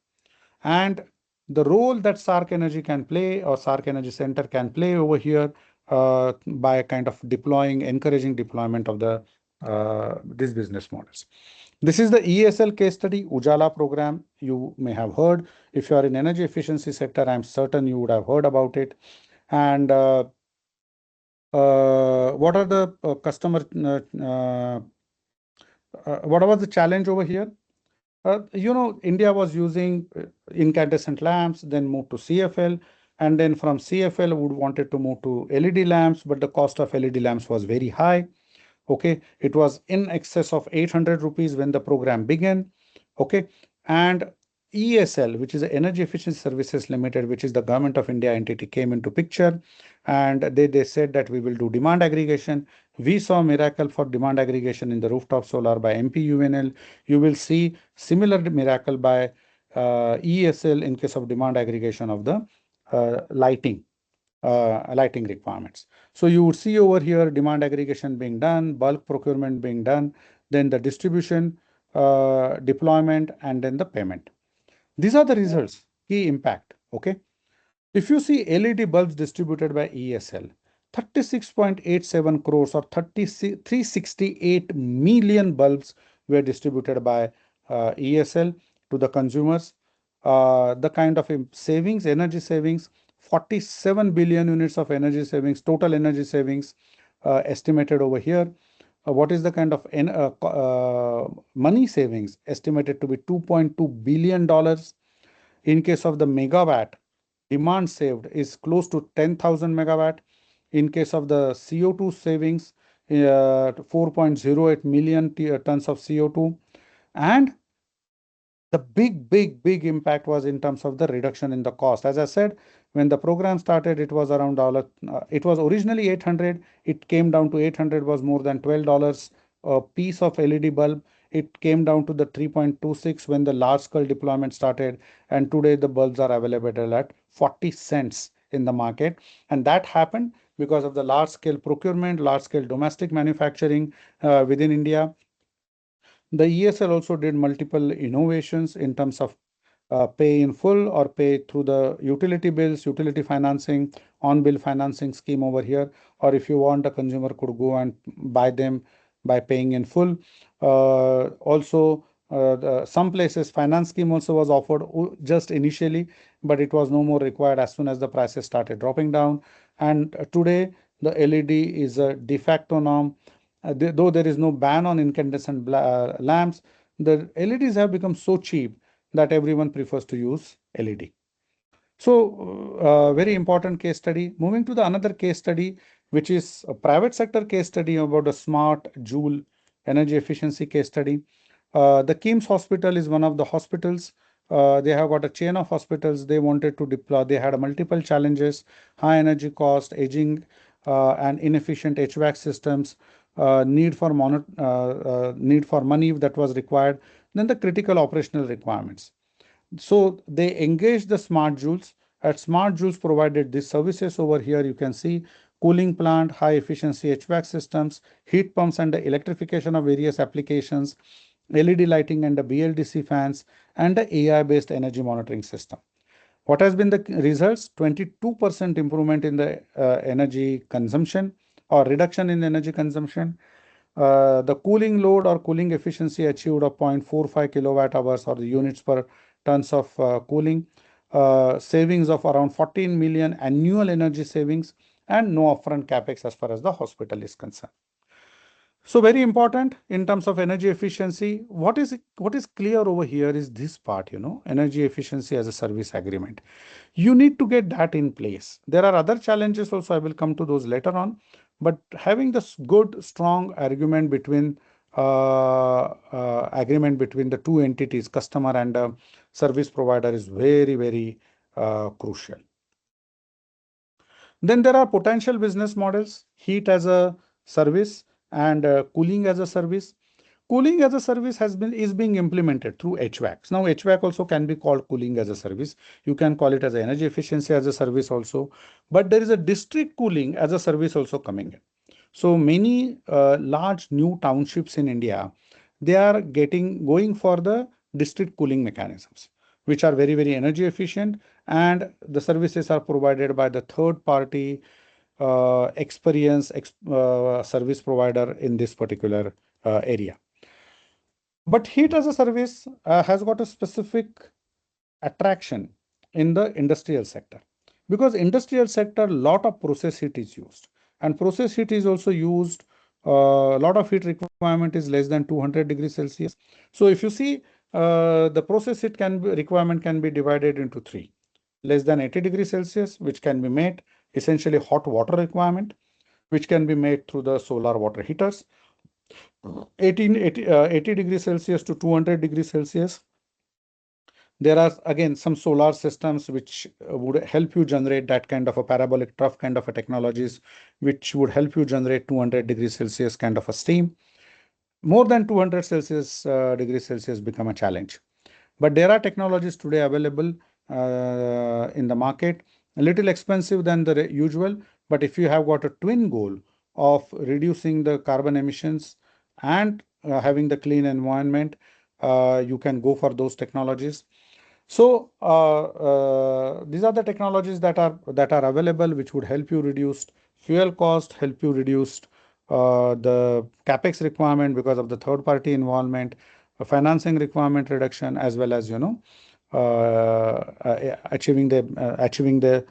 and the role that SAARC Energy can play or SAARC Energy Center can play over here by kind of encouraging deployment of the these business models. This is the ESL case study, Ujala program. You may have heard. If you are in energy efficiency sector, I'm certain you would have heard about it. And what are the what was the challenge over here? India was using incandescent lamps, then moved to CFL, and then from CFL would wanted to move to LED lamps, but the cost of LED lamps was very high. Okay, it was in excess of 800 rupees when the program began. Okay, and ESL, which is the Energy Efficiency Services Limited, which is the Government of India entity, came into picture, and they said that we will do demand aggregation. We saw miracle for demand aggregation in the rooftop solar by MPUNL. You will see similar miracle by ESL in case of demand aggregation of the lighting requirements. So you would see over here demand aggregation being done, bulk procurement being done, then the distribution, deployment, and then the payment. These are the results, key impact. Okay. If you see LED bulbs distributed by ESL, 36.87 crores or 368 million bulbs were distributed by ESL to the consumers. The kind of savings, energy savings, 47 billion units of energy savings, total energy savings estimated over here. What is the kind of money savings estimated to be $2.2 billion. In case of the megawatt, demand saved is close to 10,000 megawatt. In case of the CO2 savings, 4.08 million tons of CO2. And the big impact was in terms of the reduction in the cost. As I said, when the program started, it was around it was originally 800. It came down to 800, was more than $12 a piece of LED bulb. It came down to the 3.26 when the large scale deployment started. And today the bulbs are available at 40 cents in the market. And that happened because of the large scale procurement, large scale domestic manufacturing within India. The ESL also did multiple innovations in terms of pay in full or pay through the utility bills, utility financing, on-bill financing scheme over here. Or if you want, the consumer could go and buy them by paying in full. Also, some places finance scheme also was offered just initially, but it was no more required as soon as the prices started dropping down. And today, the LED is a de facto norm. Though there is no ban on incandescent lamps, the LEDs have become so cheap that everyone prefers to use LED. So very important case study. Moving to the another case study, which is a private sector case study about a smart Joule energy efficiency case study. The KIMS hospital is one of the hospitals. They have got a chain of hospitals. They wanted to deploy. They had multiple challenges: high energy cost, aging, and inefficient HVAC systems, need for money that was required, then the critical operational requirements. So they engaged the smart Joules At Smart Joules provided these services. Over here you can see cooling plant, high efficiency HVAC systems, heat pumps and the electrification of various applications, LED lighting and the BLDC fans, and the AI-based energy monitoring system. What has been the results? 22% improvement in the energy consumption or reduction in energy consumption. The cooling load or cooling efficiency achieved of 0.45 kilowatt hours or the units per tons of cooling. Savings of around 14 million annual energy savings, and no upfront capex as far as the hospital is concerned. So very important in terms of energy efficiency. What is clear over here is this part, energy efficiency as a service agreement. You need to get that in place. There are other challenges also. I will come to those later on. But having this good, strong argument between agreement between the two entities, customer and service provider, is very, very crucial. Then there are potential business models: heat as a service and cooling as a service. Cooling as a service is being implemented through HVACs. Now HVAC also can be called cooling as a service. You can call it as energy efficiency as a service also. But there is a district cooling as a service also coming in. So many large new townships in India, they are going for the district cooling mechanisms, which are very, very energy efficient, and the services are provided by the third party service provider in this particular area. But heat as a service has got a specific attraction in the industrial sector, because industrial sector, lot of process heat is used, and process heat is also used. A lot of heat requirement is less than 200 degrees Celsius. So if you see, the process heat requirement can be divided into three: less than 80 degrees Celsius, which can be made essentially hot water requirement, which can be made through the solar water heaters. 80 degrees Celsius to 200 degrees Celsius. There are again some solar systems which would help you generate that kind of a parabolic trough kind of a technologies, which would help you generate 200 degrees Celsius kind of a steam. More than 200 degrees Celsius become a challenge. But there are technologies today available in the market, a little expensive than the usual. But if you have got a twin goal of reducing the carbon emissions and having the clean environment, you can go for those technologies. So these are the technologies that are available, which would help you reduce fuel cost, help you reduce the capex requirement because of the third party involvement, financing requirement reduction, as well as achieving the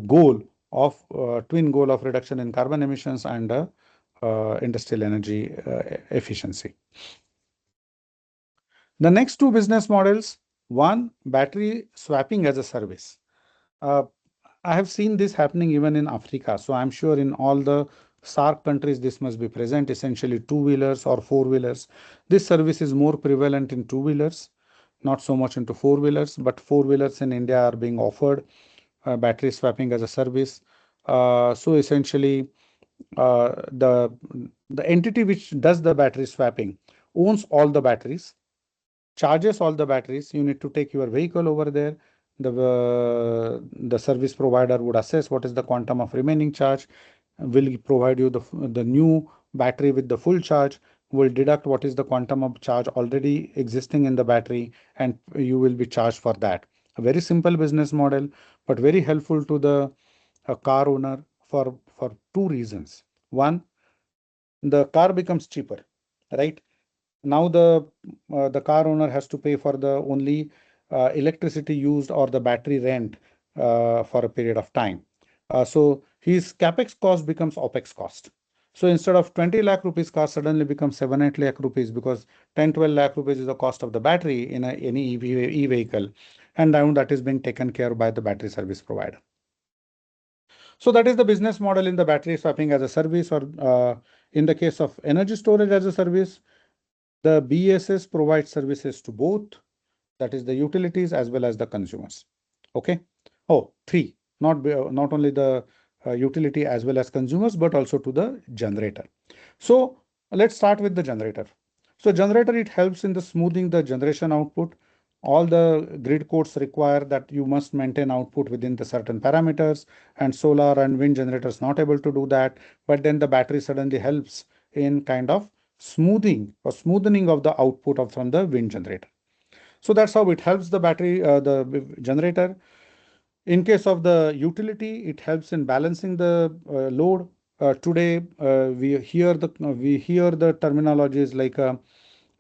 goal of twin goal of reduction in carbon emissions and industrial energy efficiency. The next two business models: one, battery swapping as a service. I have seen this happening even in Africa. So I'm sure in all the SAARC countries, this must be present, essentially two-wheelers or four-wheelers. This service is more prevalent in two-wheelers, not so much into four-wheelers, but four-wheelers in India are being offered battery swapping as a service. So essentially, the entity which does the battery swapping owns all the batteries, charges all the batteries. You need to take your vehicle over there. The service provider would assess what is the quantum of remaining charge, will provide you the new battery with the full charge, will deduct what is the quantum of charge already existing in the battery, and you will be charged for that. A very simple business model, but very helpful to the car owner for two reasons. One, the car becomes cheaper, right? Now the car owner has to pay for the only electricity used or the battery rent for a period of time. So his capex cost becomes opex cost. So instead of 20 lakh rupees car suddenly becomes 7-8 lakh rupees, because 10-12 lakh rupees is the cost of the battery in any e-vehicle, and now that is being taken care of by the battery service provider. So that is the business model in the battery swapping as a service, or in the case of energy storage as a service, the BESS provides services to both, that is the utilities as well as the consumers. Okay. Oh, three, not only the utility as well as consumers, but also to the generator. So let's start with the generator. So generator, it helps in the smoothing the generation output all the grid codes require that you must maintain output within the certain parameters, and solar and wind generators not able to do that. But then the battery suddenly helps in kind of smoothing or smoothening of the output of from the wind generator. So that's how it helps the battery, the generator. In case of the utility, it helps in balancing the load. Today, we hear the terminologies like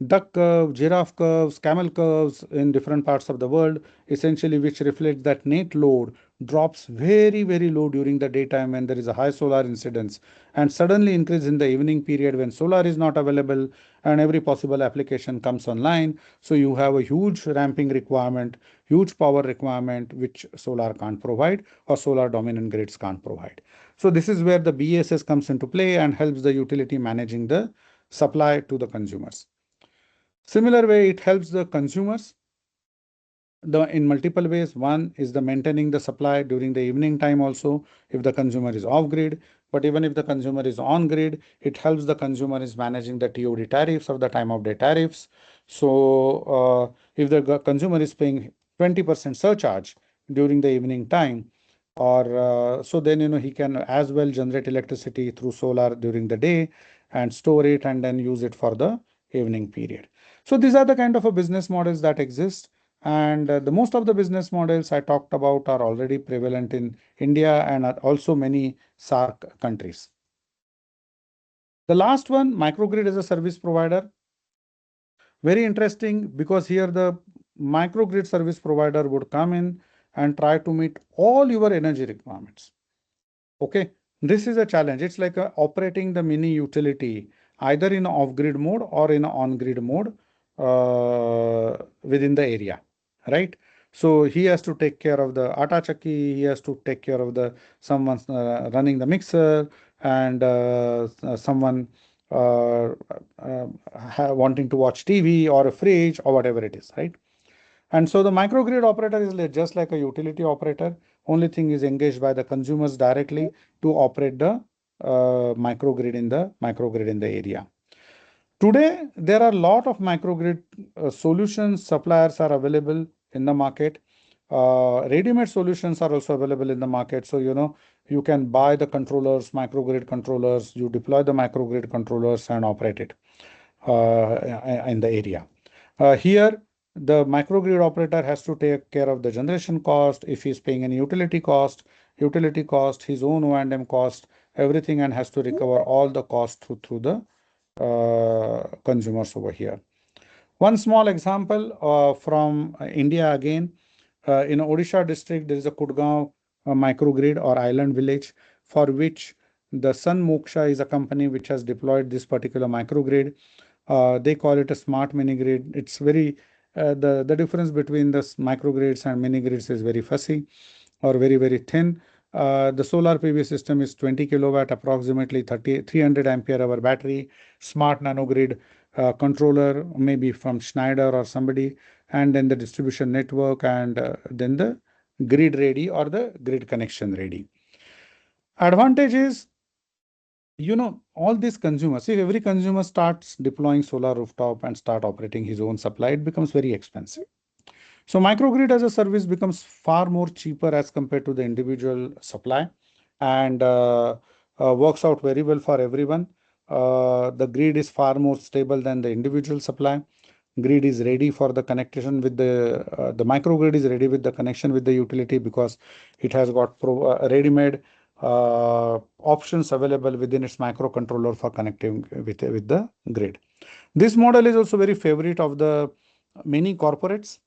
duck curve, giraffe curves, camel curves in different parts of the world, essentially which reflect that net load drops very, very low during the daytime when there is a high solar incidence, and suddenly increase in the evening period when solar is not available and every possible application comes online. So you have a huge ramping requirement, huge power requirement, which solar can't provide or solar dominant grids can't provide. So this is where the BESS comes into play and helps the utility managing the supply to the consumers. Similar way, it helps the consumers in multiple ways. One is the maintaining the supply during the evening time also, if the consumer is off grid. But even if the consumer is on grid, it helps the consumer is managing the TOD tariffs or the time of day tariffs. So if the consumer is paying 20% surcharge during the evening time, or so then he can as well generate electricity through solar during the day and store it and then use it for the evening period. So these are the kind of a business models that exist. And the most of the business models I talked about are already prevalent in India and are also many SAARC countries. The last one, microgrid as a service provider. Very interesting, because here the microgrid service provider would come in and try to meet all your energy requirements. Okay, this is a challenge. It's like operating the mini utility either in off-grid mode or in on-grid mode within the area, right? So he has to take care of the atta chakki, he has to take care of the someone running the mixer, and someone wanting to watch TV or a fridge or whatever it is, right? And so the microgrid operator is just like a utility operator. Only thing is engaged by the consumers directly to operate the microgrid in the area. Today, there are a lot of microgrid solutions, suppliers are available in the market. Ready-made solutions are also available in the market. So, you can buy the controllers, microgrid controllers, you deploy the microgrid controllers and operate it in the area. Here, the microgrid operator has to take care of the generation cost, if he's paying any utility cost, his own O&M cost, everything, and has to recover all the cost through the consumers over here. One small example from India again. In Odisha district, there is a Kudgaon microgrid or island village, for which the Sun Moksha is a company which has deployed this particular microgrid. They call it a smart mini grid. It's very the difference between the microgrids and mini grids is very fussy or very, very thin. The solar PV system is 20 kilowatt, approximately 300 ampere hour battery, smart nanogrid controller, maybe from Schneider or somebody, and then the distribution network, and then the grid ready or the grid connection ready. Advantage is, all these consumers, if every consumer starts deploying solar rooftop and start operating his own supply, it becomes very expensive. So microgrid as a service becomes far more cheaper as compared to the individual supply, and works out very well for everyone. The grid is far more stable than the individual supply. Grid is ready for the connection with the microgrid is ready with the connection with the utility, because it has got ready-made options available within its microcontroller for connecting with the grid. This model is also very favorite of the many corporates.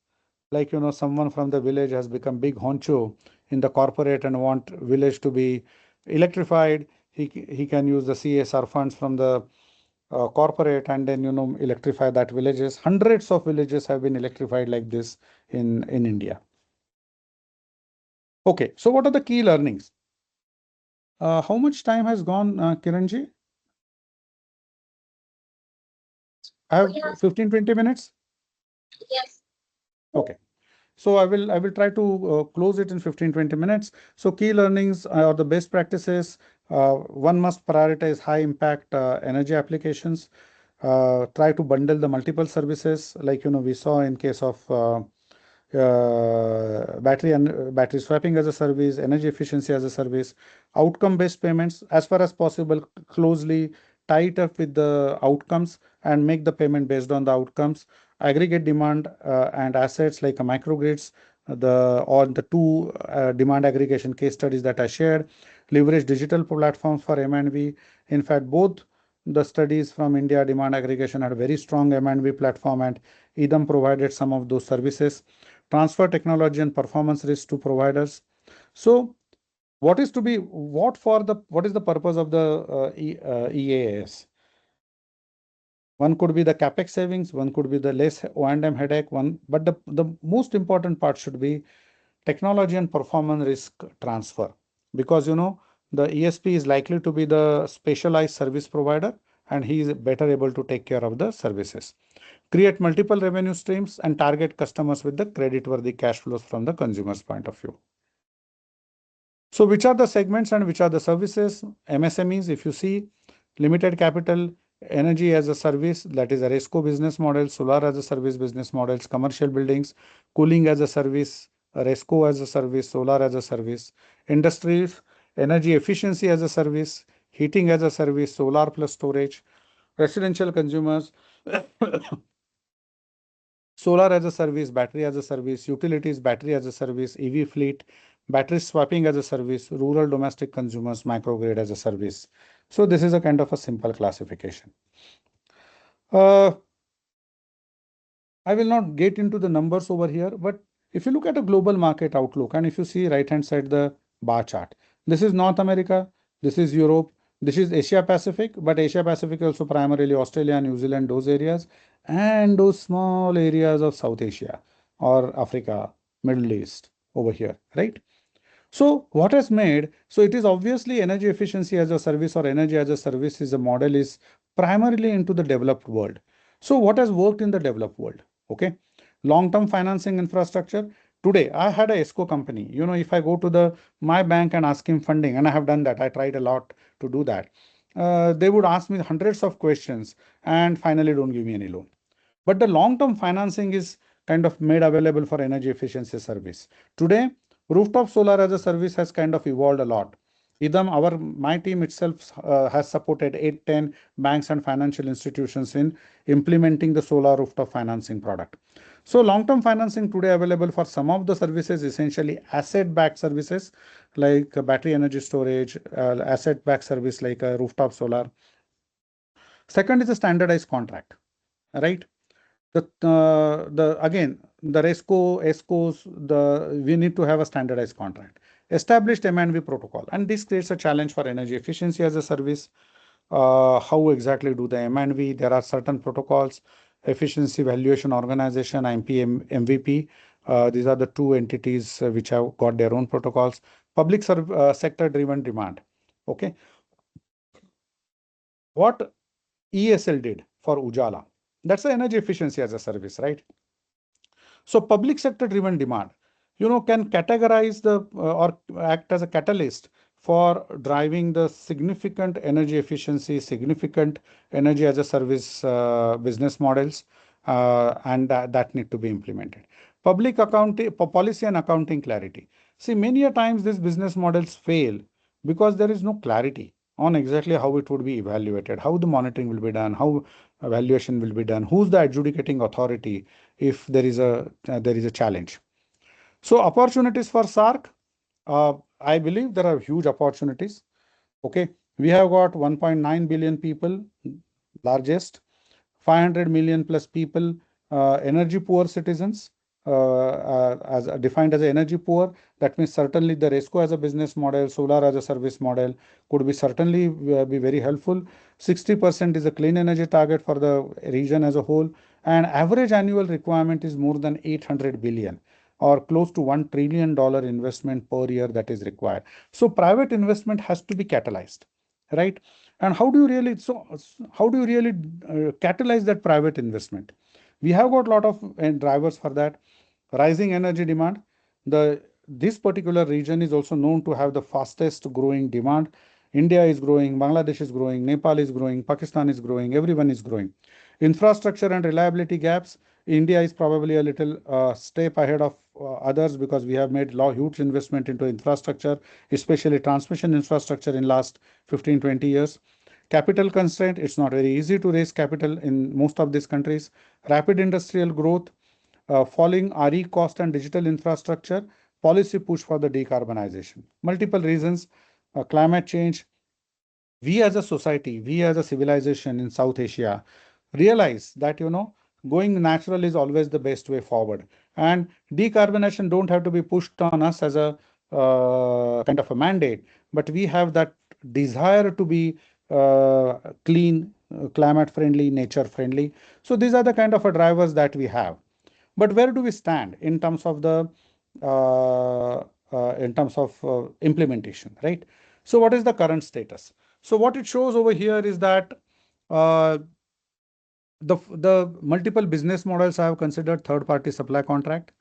Like, someone from the village has become big honcho in the corporate and want village to be electrified. He can use the CSR funds from the corporate and then, electrify that villages. Hundreds of villages have been electrified like this in India. Okay, so what are the key learnings? How much time has gone, Kiranji? I have 15-20 minutes. Yes. Okay. So I will try to close it in 15-20 minutes. So key learnings or the best practices. One must prioritize high impact energy applications. Try to bundle the multiple services, like we saw in case of battery and battery swapping as a service, energy efficiency as a service, outcome-based payments, as far as possible, closely tie it up with the outcomes and make the payment based on the outcomes, aggregate demand and assets like a microgrids, the two demand aggregation case studies that I shared, leverage digital platforms for M&V. In fact, both the studies from India demand aggregation had a very strong M&V platform, and EDAM provided some of those services. Transfer technology and performance risk to providers. So what is the purpose of the EaaS? One could be the capex savings, one could be the less O&M headache, but the most important part should be technology and performance risk transfer, because the ESP is likely to be the specialized service provider and he is better able to take care of the services. Create multiple revenue streams and target customers with the credit-worthy cash flows from the consumer's point of view. So which are the segments and which are the services? MSMEs, if you see, limited capital, energy as a service, that is a RESCO business model, solar as a service business models, commercial buildings, cooling as a service, RESCO as a service, solar as a service, industries, energy efficiency as a service, heating as a service, solar plus storage, residential consumers, solar as a service, battery as a service, utilities, battery as a service, EV fleet, battery swapping as a service, rural domestic consumers, microgrid as a service. So this is a kind of a simple classification. I will not get into the numbers over here, but if you look at a global market outlook, and if you see right-hand side the bar chart, this is North America, this is Europe, this is Asia Pacific, but Asia Pacific also primarily Australia, New Zealand, those areas, and those small areas of South Asia or Africa, Middle East over here, right? So what has made, so it is obviously energy efficiency as a service or energy as a service is a model is primarily into the developed world. So what has worked in the developed world? Okay. Long-term financing infrastructure. Today, I had a ESCO company. If I go to my bank and ask him funding, and I have done that, I tried a lot to do that. They would ask me hundreds of questions and finally don't give me any loan. But the long-term financing is kind of made available for energy efficiency service. Today, rooftop solar as a service has kind of evolved a lot. My team itself has supported 8-10 banks and financial institutions in implementing the solar rooftop financing product. So long-term financing today available for some of the services, essentially asset-backed services like battery energy storage, asset-backed service like rooftop solar. Second is a standardized contract, right? Again, the RESCO, ESCOs, we need to have a standardized contract. Established M&V protocol, and this creates a challenge for energy efficiency as a service. How exactly do the M&V? There are certain protocols, efficiency valuation organization, MP, MVP. These are the two entities which have got their own protocols. Public sector driven demand. Okay. What ESL did for Ujala, that's the energy efficiency as a service, right? So public sector driven demand, can categorize or act as a catalyst for driving the significant energy efficiency, significant energy as a service business models, and that need to be implemented. Public accounting, policy and accounting clarity. See, many a times these business models fail because there is no clarity on exactly how it would be evaluated, how the monitoring will be done, how evaluation will be done, who's the adjudicating authority if there is a challenge. So opportunities for SAARC, I believe there are huge opportunities. Okay, we have got 1.9 billion people, largest, 500 million plus people, energy poor citizens, as defined as energy poor. That means certainly the RESCO as a business model, solar as a service model could be certainly be very helpful. 60% is a clean energy target for the region as a whole, and average annual requirement is more than 800 billion or close to $1 trillion investment per year that is required. So private investment has to be catalyzed, right? And how do you really catalyze that private investment? We have got a lot of drivers for that. Rising energy demand. This particular region is also known to have the fastest growing demand. India is growing, Bangladesh is growing, Nepal is growing, Pakistan is growing, everyone is growing. Infrastructure and reliability gaps. India is probably a little step ahead of others because we have made huge investment into infrastructure, especially transmission infrastructure in last 15-20 years. Capital constraint, it's not very easy to raise capital in most of these countries. Rapid industrial growth, falling RE cost and digital infrastructure, policy push for the decarbonization. Multiple reasons, climate change. We as a society, we as a civilization in South Asia realize that, going natural is always the best way forward. And decarbonization don't have to be pushed on us as a kind of a mandate, but we have that desire to be clean, climate friendly, nature friendly. So these are the kind of drivers that we have. But where do we stand in terms of the implementation, right? So what is the current status? So what it shows over here is that the multiple business models I have considered: third-party supply contract,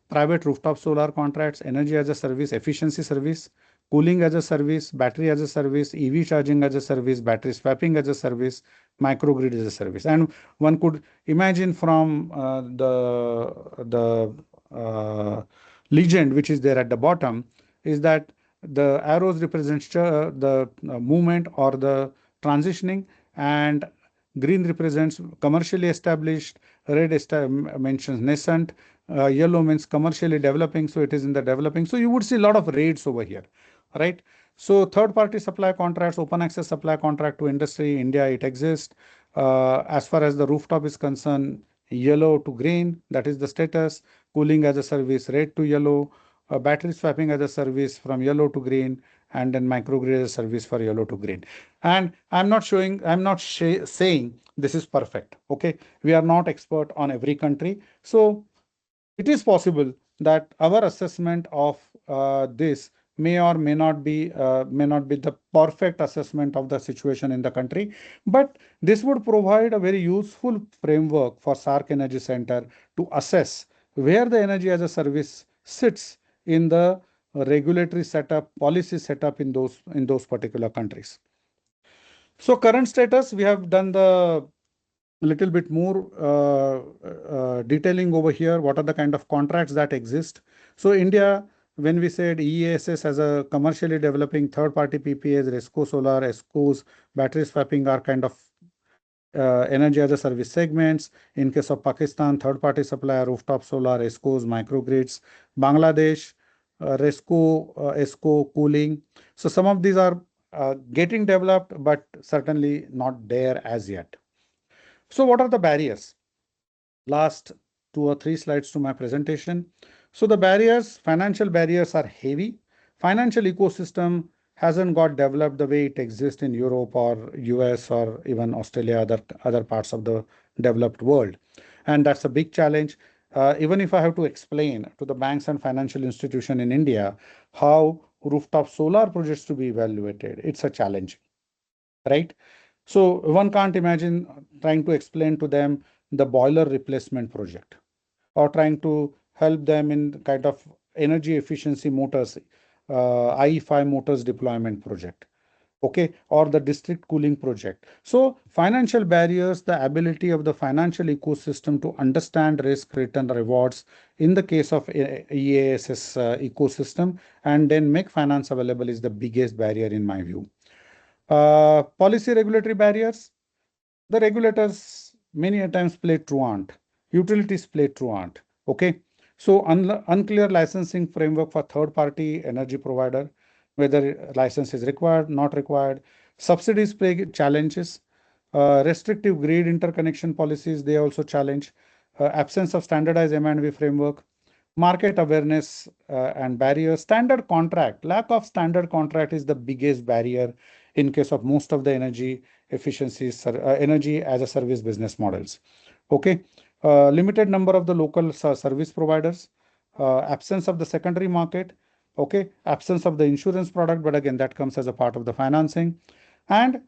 private rooftop solar contracts, energy as a service, efficiency service, cooling as a service, battery as a service, EV charging as a service, battery swapping as a service, microgrid as a service. And one could imagine from the legend which is there at the bottom is that the arrows represents the movement or the transitioning, and green represents commercially established, red mentions nascent, yellow means commercially developing, so it is in the developing. So you would see a lot of rates over here, right? So third-party supply contracts, open access supply contract to industry, India, it exists. As far as the rooftop is concerned, yellow to green, that is the status. Cooling as a service, red to yellow. Battery swapping as a service from yellow to green, and then microgrid as a service for yellow to green. And I'm not saying this is perfect. Okay, we are not expert on every country, so it is possible that our assessment of this may or may not be the perfect assessment of the situation in the country, but this would provide a very useful framework for SAARC Energy Centre to assess where the energy as a service sits in the regulatory setup, policy setup in those particular countries. So current status, we have done the little bit more detailing over here. What are the kind of contracts that exist? So India, when we said EaaS as a commercially developing third-party PPAs, RESCO Solar, ESCOs, battery swapping are kind of energy as a service segments. In case of Pakistan, third-party supplier, rooftop solar, ESCOs, microgrids. Bangladesh, RESCO, ESCO, cooling. So some of these are getting developed, but certainly not there as yet. So what are the barriers? Last 2 or 3 slides to my presentation. So the barriers, financial barriers are heavy. Financial ecosystem hasn't got developed the way it exists in Europe or US or even Australia, other parts of the developed world. And that's a big challenge. Even if I have to explain to the banks and financial institution in India how rooftop solar projects to be evaluated, it's a challenge, right? So one can't imagine trying to explain to them the boiler replacement project or trying to help them in kind of energy efficiency motors, IE5 motors deployment project, okay, or the district cooling project. So financial barriers, the ability of the financial ecosystem to understand risk, return, rewards in the case of EaaS ecosystem and then make finance available is the biggest barrier in my view. Policy regulatory barriers. The regulators many a times play truant. Utilities play truant. Okay. So unclear licensing framework for third-party energy provider, whether license is required, not required. Subsidies play challenges. Restrictive grid interconnection policies, they also challenge. Absence of standardized M&V framework. Market awareness and barriers. Standard contract. Lack of standard contract is the biggest barrier in case of most of the energy efficiencies, energy as a service business models. Okay. Limited number of the local service providers. Absence of the secondary market. Okay. Absence of the insurance product, but again, that comes as a part of the financing. And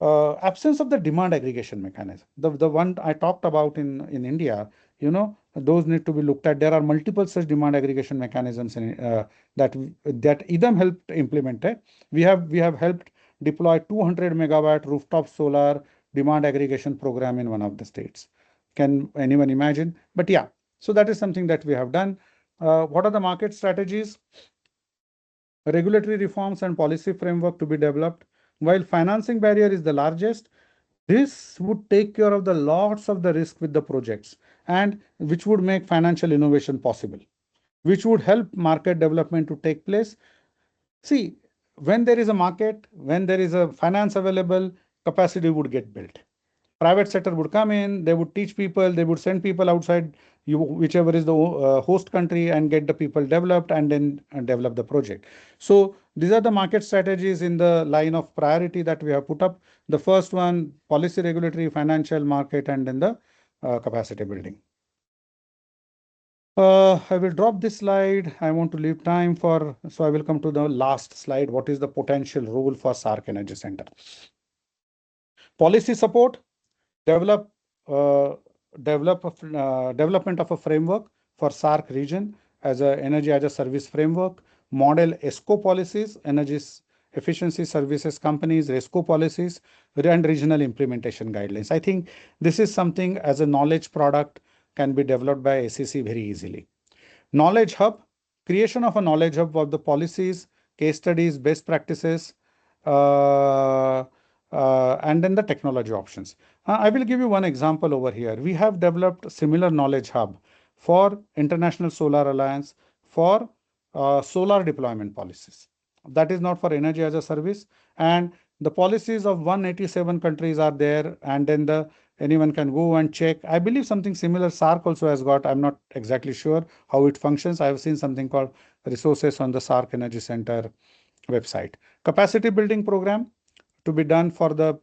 absence of the demand aggregation mechanism. The one I talked about in India, those need to be looked at. There are multiple such demand aggregation mechanisms that EDAM helped implement. We have helped deploy 200 megawatt rooftop solar demand aggregation program in one of the states. can anyone imagine? But yeah, so that is something that we have done. What are the market strategies? Regulatory reforms and policy framework to be developed. While financing barrier is the largest, this would take care of the lots of the risk with the projects, and which would make financial innovation possible, which would help market development to take place. See, when there is a market, when there is a finance available, capacity would get built. Private sector would come in, they would teach people, they would send people outside whichever is the host country, and get the people developed, and then develop the project. So these are the market strategies in the line of priority that we have put up. The first one, policy, regulatory, financial, market, and then the capacity building. I will drop this slide. I want to leave time for, so I will come to the last slide. What is the potential role for SAARC Energy Centre? Policy support, development of a framework for SAARC region as a energy as a service framework, model ESCO policies, energy efficiency services companies, RESCO policies, and regional implementation guidelines. I think this is something as a knowledge product can be developed by ACC very easily. Knowledge hub, creation of a knowledge hub of the policies, case studies, best practices, and then the technology options. I will give you one example over here. We have developed similar knowledge hub for International Solar Alliance for solar deployment policies. That is not for energy as a service, and the policies of 187 countries are there, and then anyone can go and check. I believe something similar SAARC also has got. I'm not exactly sure how it functions. I have seen something called resources on the SAARC Energy Centre website. Capacity building program to be done for the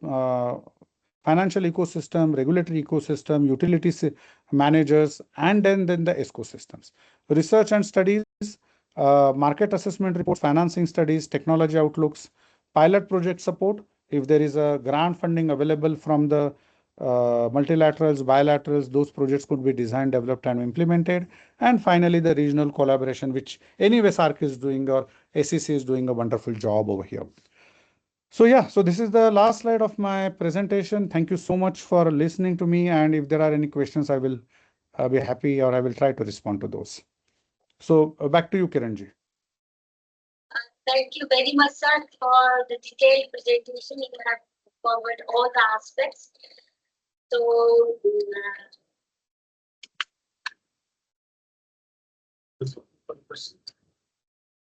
financial ecosystem, regulatory ecosystem, utilities managers, and then the ecosystems. Research and studies, market assessment reports, financing studies, technology outlooks, pilot project support. If there is a grant funding available from the multilaterals, bilaterals, those projects could be designed, developed, and implemented. And finally, the regional collaboration, which anyway SAARC is doing, or ACC is doing a wonderful job over here. So yeah, so this is the last slide of my presentation. Thank you so much for listening to me. And if there are any questions, I will be happy, or I will try to respond to those. So back to you, Kiranji. Thank you very much, sir, for the detailed presentation. You have covered all the aspects. So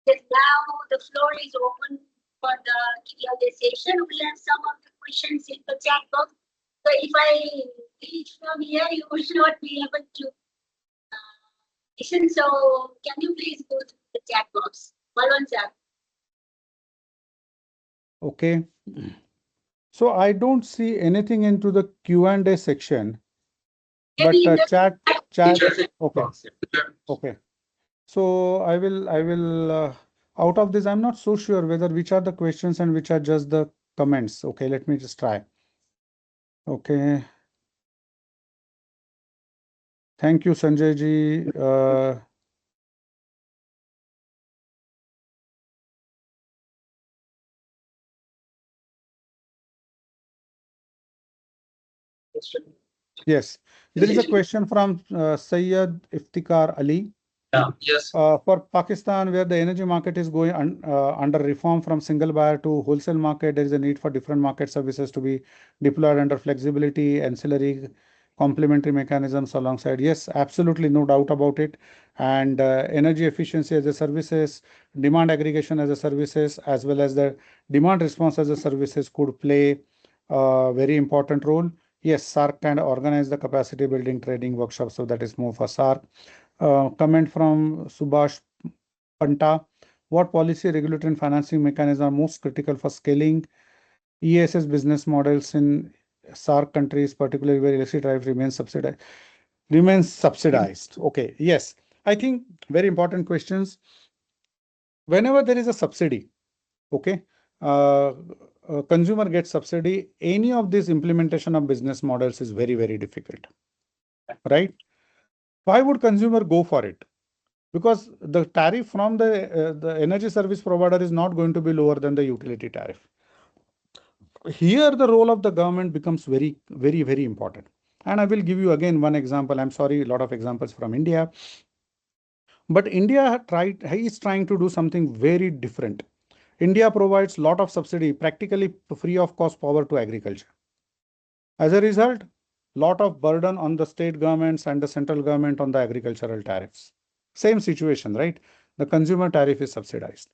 now the floor is open for the Q&A session. We have some of the questions in the chat box. So if I read from here, you will not be able to listen. So can you please go to the chat box? Malwan sir. Okay. So I don't see anything into the Q&A section, but chat. Okay. Okay. So I will. Out of this, I'm not so sure whether which are the questions and which are just the comments. Okay, let me just try. Okay. Thank you, Sanjay ji. Yes, there is a question from Sayyid Iftikhar Ali. Yes. For Pakistan, where the energy market is going under reform from single buyer to wholesale market, there is a need for different market services to be deployed under flexibility, ancillary, complementary mechanisms alongside. Yes, absolutely, no doubt about it. And energy efficiency as a services, demand aggregation as a services, as well as the demand response as a services could play a very important role. Yes, SAARC can organize the capacity building training workshops, so that is more for SAARC. Comment from Subhash Panta. What policy, regulatory, and financing mechanisms are most critical for scaling EaaS business models in SAARC countries, particularly where electricity drive remains subsidized? Okay, yes. I think very important questions. Whenever there is a subsidy, okay, consumer gets subsidy, any of this implementation of business models is very, very difficult, right? Why would consumer go for it? Because the tariff from the energy service provider is not going to be lower than the utility tariff. Here, the role of the government becomes very, very, very important. And I will give you again one example. I'm sorry, a lot of examples from India. But India is trying to do something very different. India provides a lot of subsidy, practically free of cost power to agriculture. As a result, lot of burden on the state governments and the central government on the agricultural tariffs. Same situation, right? The consumer tariff is subsidized.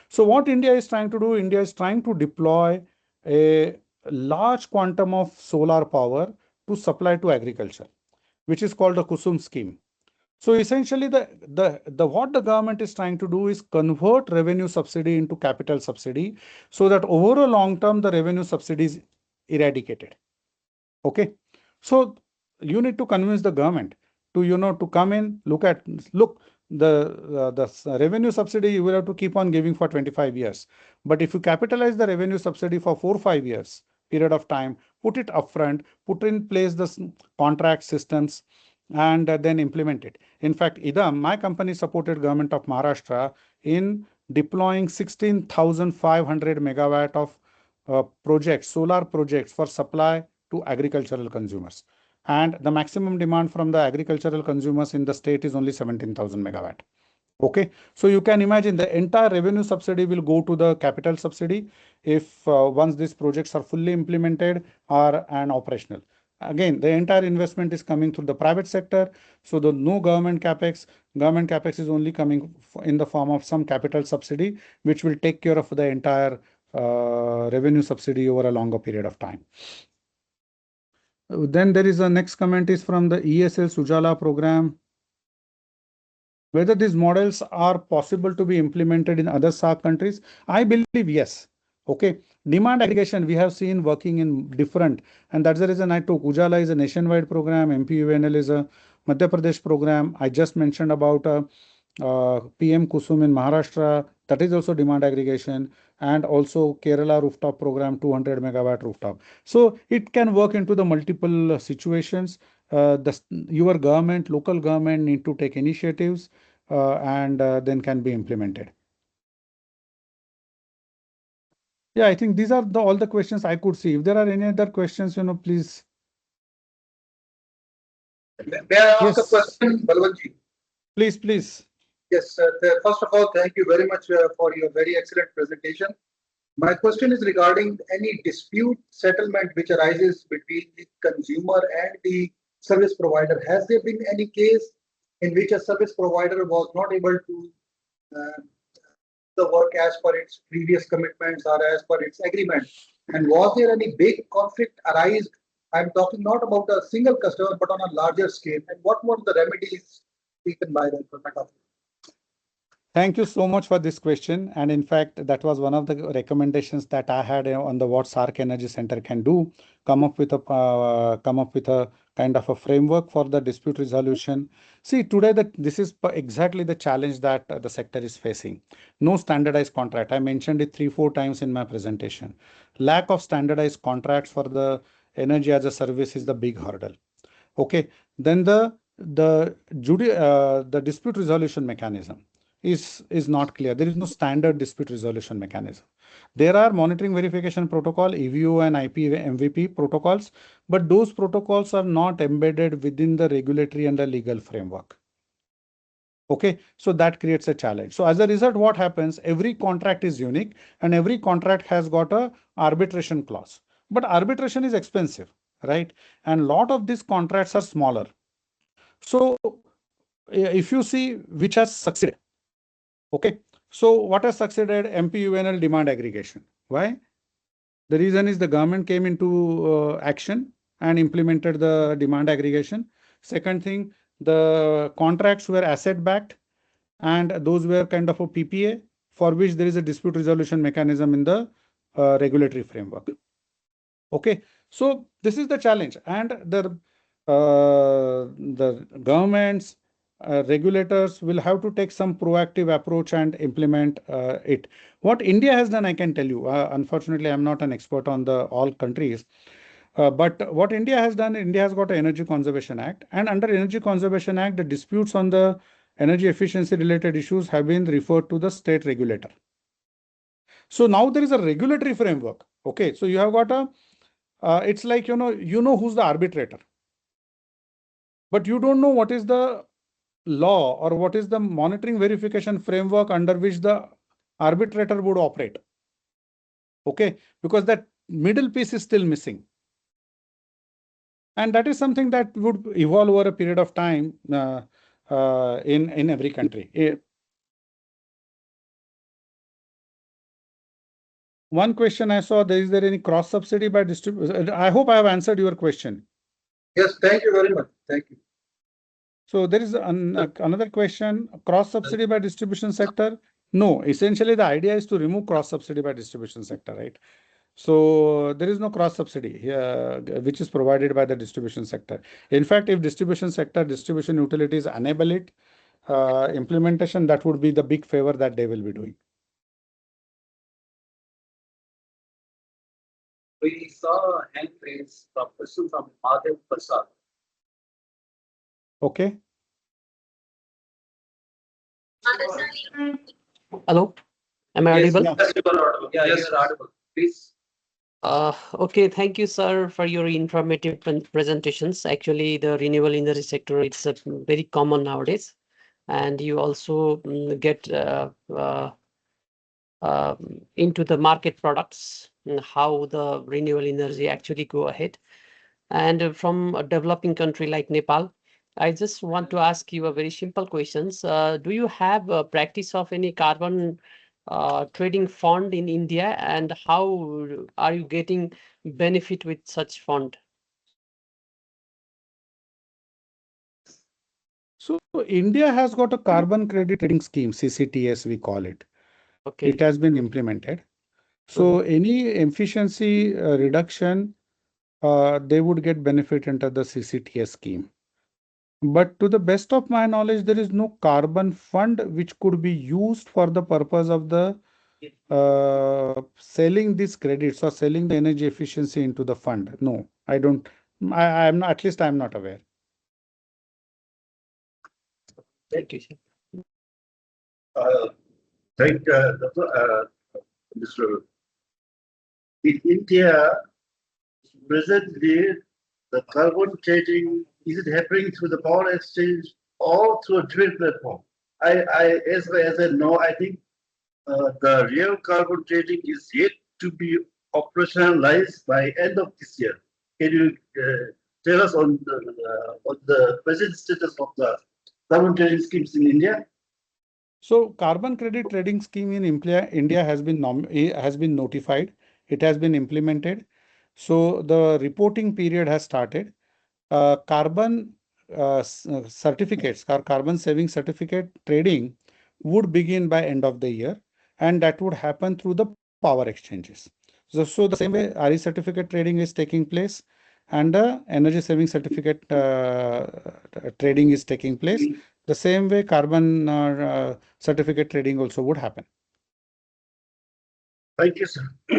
So what India is trying to do, India is trying to deploy a large quantum of solar power to supply to agriculture, which is called the Kusum scheme. So essentially, what the government is trying to do is convert revenue subsidy into capital subsidy, so that over a long term the revenue subsidy is eradicated. Okay, so you need to convince the government to to come in, look the revenue subsidy you will have to keep on giving for 25 years, but if you capitalize the revenue subsidy for 4-5 years period of time, put it upfront, put in place the contract systems, and then implement it. In fact, EaaS, my company, supported government of Maharashtra in deploying 16,500 megawatt of projects, solar projects for supply to agricultural consumers. And the maximum demand from the agricultural consumers in the state is only 17,000 megawatt. Okay, so you can imagine the entire revenue subsidy will go to the capital subsidy if once these projects are fully implemented or and operational. Again, the entire investment is coming through the private sector, so the no government capex. Government capex is only coming in the form of some capital subsidy, which will take care of the entire revenue subsidy over a longer period of time. Then there is a next comment is from the ESL Sujala program. Whether these models are possible to be implemented in other SAARC countries, I believe yes. Okay, demand aggregation we have seen working in different, and that's the reason I took Ujala is a nationwide program, MPUNL is a Madhya Pradesh program. I just mentioned about PM Kusum in Maharashtra, that is also demand aggregation, and also Kerala rooftop program, 200 megawatt rooftop. So it can work into the multiple situations. Your government, local government need to take initiatives and then can be implemented. Yeah, I think these are all the questions I could see. If there are any other questions, please. May I ask Yes. a question, Balwantji? Please. Yes, sir. First of all, thank you very much for your very excellent presentation. My question is regarding any dispute settlement which arises between the consumer and the service provider. Has there been any case in which a service provider was not able to the work as per its previous commitments or as per its agreement? And was there any big conflict arise? I'm talking not about a single customer, but on a larger scale. And what were the remedies taken by the government? Thank you so much for this question. And in fact, that was one of the recommendations that I had on the what SAARC Energy Centre can do. Come up with a kind of a framework for the dispute resolution. See, today this is exactly the challenge that the sector is facing. No standardized contract. I mentioned it 3-4 times in my presentation. Lack of standardized contracts for the energy as a service is the big hurdle. Okay, then the dispute resolution mechanism is not clear. There is no standard dispute resolution mechanism. There are monitoring verification protocol, EVO and IP MVP protocols, but those protocols are not embedded within the regulatory and the legal framework. Okay, so that creates a challenge. So as a result, what happens? Every contract is unique and every contract has got a arbitration clause. But arbitration is expensive, right? And a lot of these contracts are smaller. So if you see which has succeeded, okay, so what has succeeded? MPUNL demand aggregation. Why? The reason is the government came into action and implemented the demand aggregation. Second thing, the contracts were asset backed and those were kind of a PPA for which there is a dispute resolution mechanism in the regulatory framework. Okay, so this is the challenge, and the governments, regulators will have to take some proactive approach and implement it. What India has done, I can tell you. Unfortunately, I'm not an expert on the all countries, but what India has done, India has got an Energy Conservation Act, and under Energy Conservation Act, the disputes on the energy efficiency related issues have been referred to the state regulator. So now there is a regulatory framework. Okay, so you have got a it's like, who's the arbitrator. but you don't know what is the law or what is the monitoring verification framework under which the arbitrator would operate. Okay, because that middle piece is still missing. And that is something that would evolve over a period of time in every country. One question I saw, is there any cross subsidy by distribution? I hope I have answered your question. Yes, thank you very much. Thank you. So there is another question, cross subsidy by distribution sector. No, essentially the idea is to remove cross subsidy by distribution sector, right? So there is no cross subsidy which is provided by the distribution sector. In fact, if distribution utilities enable it, implementation, that would be the big favor that they will be doing. We saw a hand raised from question from Madhav Prasad. Okay. Hello, am I audible? Yes, you are audible. Yeah, Yes. you are audible. Please. Okay, thank you, sir, for your informative presentations. Actually, the renewable energy sector, it's very common nowadays. And you also get into the market products and how the renewable energy actually go ahead. And from a developing country like Nepal, I just want to ask you a very simple questions. Do you have a practice of any carbon trading fund in India, and how are you getting benefit with such fund? So India has got a carbon credit trading scheme, CCTS we call it. Okay. It has been implemented. So any efficiency reduction, they would get benefit under the CCTS scheme. But to the best of my knowledge, there is no carbon fund which could be used for the purpose of the selling these credits or selling the energy efficiency into the fund. No, I don't. I'm not, at least I'm not aware. Thank you, sir. Mr. In India, presently, the carbon trading, is it happening through the power exchange or through a different platform? As I know, I think the real carbon trading is yet to be operationalized by end of this year. Can you tell us on the present status of the carbon trading schemes in India? So carbon credit trading scheme in India has been notified. It has been implemented. So the reporting period has started. Carbon certificates, carbon saving certificate trading would begin by end of the year, and that would happen through the power exchanges. So the same way RE certificate trading is taking place, and the energy saving certificate trading is taking place. The same way carbon certificate trading also would happen. Thank you, sir. So I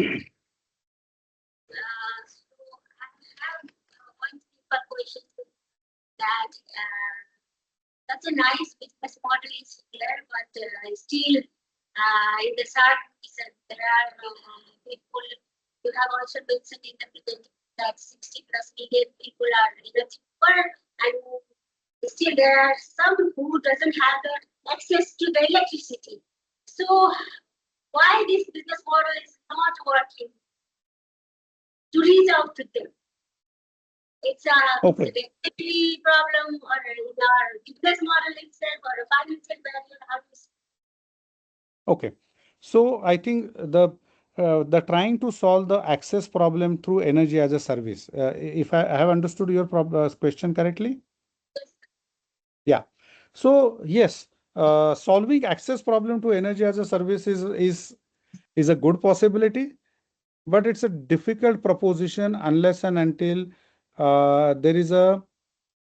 have one simple question that that's a nice business model is there, but still in the SAARC there are people. You have also mentioned in the presentation that 60+ million people are energy poor, and still there are some who doesn't have the access to the electricity. So why this business model is not working to reach out to them? It's a regulatory problem or in our business model itself or a financial barrier. How to see? Okay, so I think the trying to solve the access problem through energy as a service. If I have understood your question correctly. Yeah. So yes, solving access problem to energy as a service is a good possibility, but it's a difficult proposition unless and until there is a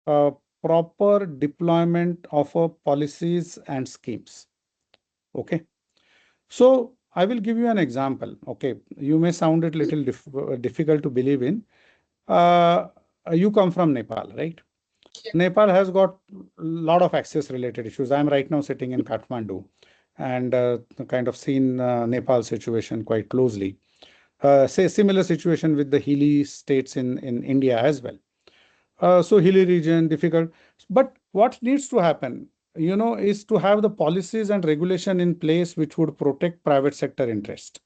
proper deployment of policies and schemes. Okay. So I will give you an example. Okay, you may sound it little difficult to believe in. You come from Nepal, right? Nepal has got a lot of access related issues. I'm right now sitting in Kathmandu and kind of seen Nepal situation quite closely. Say similar situation with the hilly states in India as well. So hilly region, difficult. But what needs to happen, is to have the policies and regulation in place which would protect private sector interest.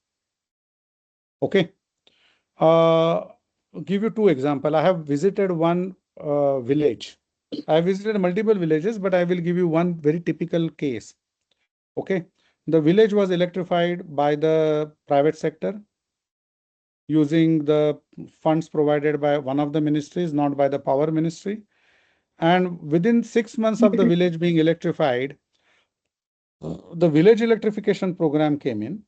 Okay. Give you two examples. I have visited one village. I visited multiple villages, but I will give you one very typical case. Okay. The village was electrified by the private sector using the funds provided by one of the ministries, not by the power ministry. And within 6 months of the village being electrified, the village electrification program came in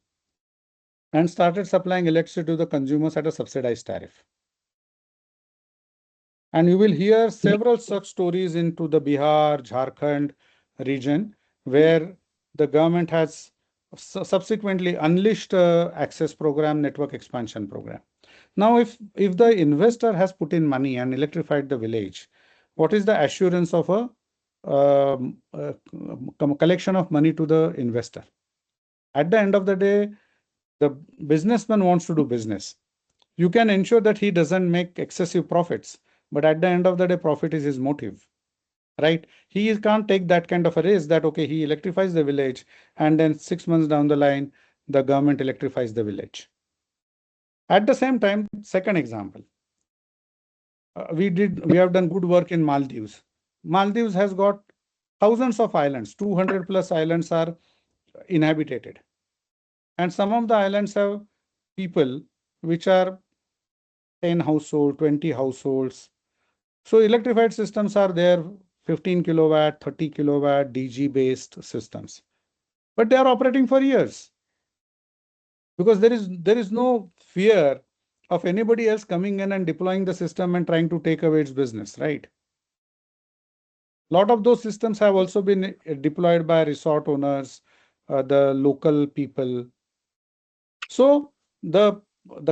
and started supplying electricity to the consumers at a subsidized tariff. And you will hear several such stories into the Bihar, Jharkhand region, where the government has subsequently unleashed access program, network expansion program. Now, if the investor has put in money and electrified the village, what is the assurance of a collection of money to the investor? At the end of the day, the businessman wants to do business. You can ensure that he doesn't make excessive profits, but at the end of the day, profit is his motive, right? He can't take that kind of a risk that, okay, he electrifies the village and then 6 months down the line, the government electrifies the village. At the same time, second example, we have done good work in Maldives. Maldives has got thousands of islands, 200 plus islands are inhabited. And some of the islands have people which are 10 households, 20 households. So electrified systems are there, 15 kilowatt, 30 kilowatt, DG based systems. But they are operating for years because there is no fear of anybody else coming in and deploying the system and trying to take away its business, right? A lot of those systems have also been deployed by resort owners, the local people. So the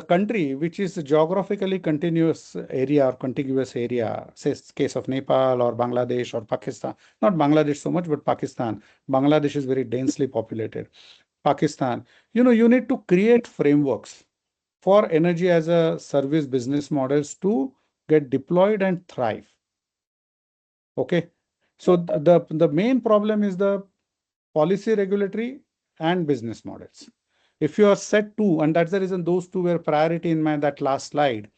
country, which is a geographically continuous area or contiguous area, say case of Nepal or Bangladesh or Pakistan, not Bangladesh so much, but Pakistan. Bangladesh is very densely populated. Pakistan, you need to create frameworks for energy as a service business models to get deployed and thrive. Okay. So the main problem is the policy, regulatory, and business models. If you are set to, and that's the reason those two were priority in that last slide.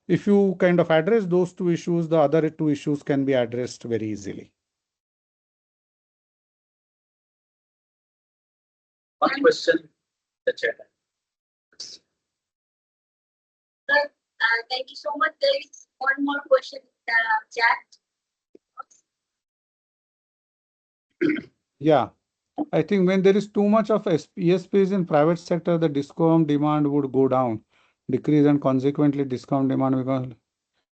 If you kind of address those two issues, the other two issues can be addressed very easily. One question, the chat. Thank you so much. There is one more question in the chat. Yeah, I think when there is too much of ESPs in private sector, the DISCOM demand would go down, decrease, and consequently DISCOM demand because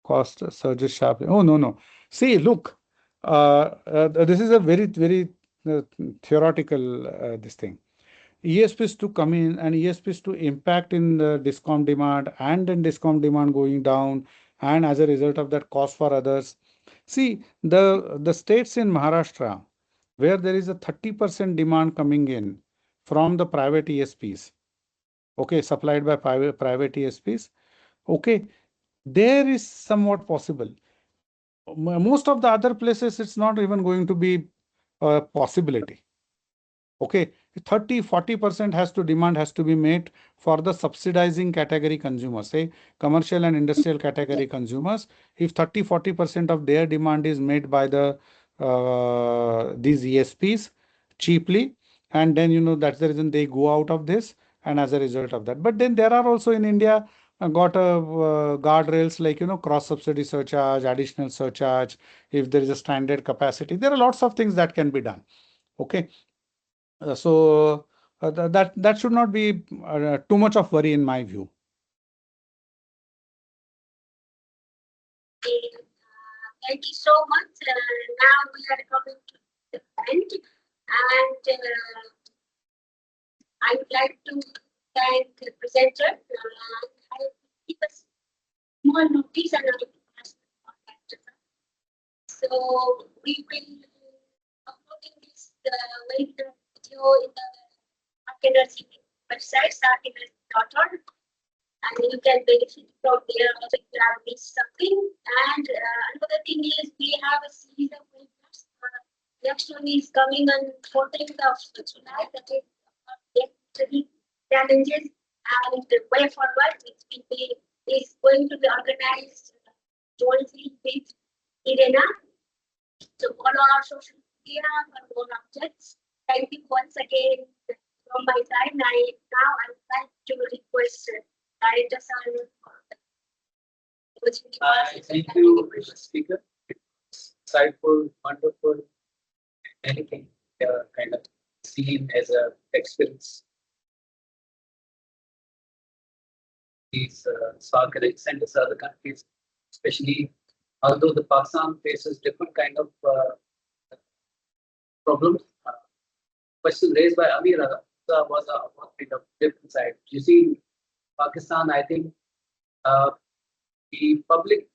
cost surges sharply. Oh, no. See, look, this is a very, very theoretical this thing. ESPs to come in and ESPs to impact in the DISCOM demand and then DISCOM demand going down, and as a result of that cost for others. See, the states in Maharashtra where there is a 30% demand coming in from the private ESPs, okay, supplied by private ESPs, okay, there is somewhat possible. Most of the other places, it's not even going to be a possibility. Okay, 30-40% demand has to be made for the subsidizing category consumers, say commercial and industrial category consumers. If 30-40% of their demand is made by the these ESPs cheaply, and then that's the reason they go out of this, and as a result of that. But then there are also in India got guardrails like cross subsidy surcharge, additional surcharge. If there is a standard capacity, there are lots of things that can be done. Okay. So that should not be too much of worry in my view. Thank you so much. Now we are coming to the end, and I would like to thank the presenter. I will give a small notice and I will ask the contact. So we will uploading this webinar video in the SAARC Energy website, SAARC Energy.org. and you can benefit from there also if you have missed something. And another thing is we have a series of webinars. Next one is coming on 14th of July, that is study challenges and the way forward, which is going to be organized jointly with IRENA. So follow our social media for more updates. Thank you once again from my side. Now I would like to request Director Sir. Thank you, Mr. Speaker. Insightful, wonderful, anything kind of seen as a experience. These SAARC Energy Centres are the countries, especially although the Pakistan faces different kind of problems. Question raised by Amir was a bit of different side. You see, Pakistan, I think the public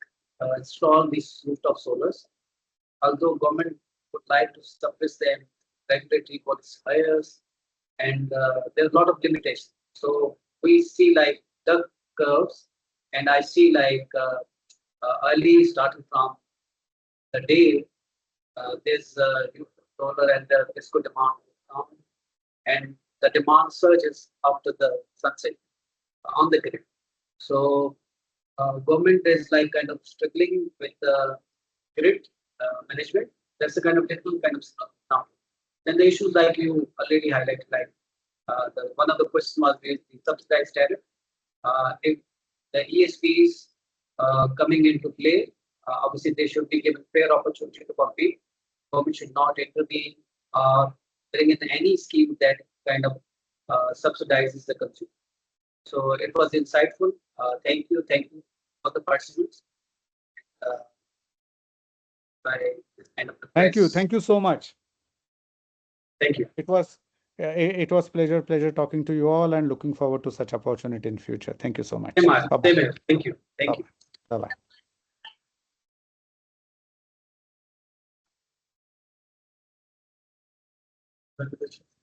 install these rooftop solars, although government would like to suppress them, regulatory qualifiers, and there's a lot of limitations. So we see like the curves, and I see like early starting from the day there's solar and the fiscal demand, and the demand surges after the sunset on the grid. So government is like kind of struggling with the grid management. That's a kind of different kind of stuff now. Then the issues like you already highlighted, like one of the questions was the subsidized tariff. If the ESPs coming into play, obviously they should be given fair opportunity to compete. Government should not intervene or bring in any scheme that kind of subsidizes the consumer. So it was insightful. Thank you for the participants. Thank you so much. Thank you. It was pleasure talking to you all, and looking forward to such opportunity in future. Thank you so much. Thank you. Bye-bye. Bye-bye.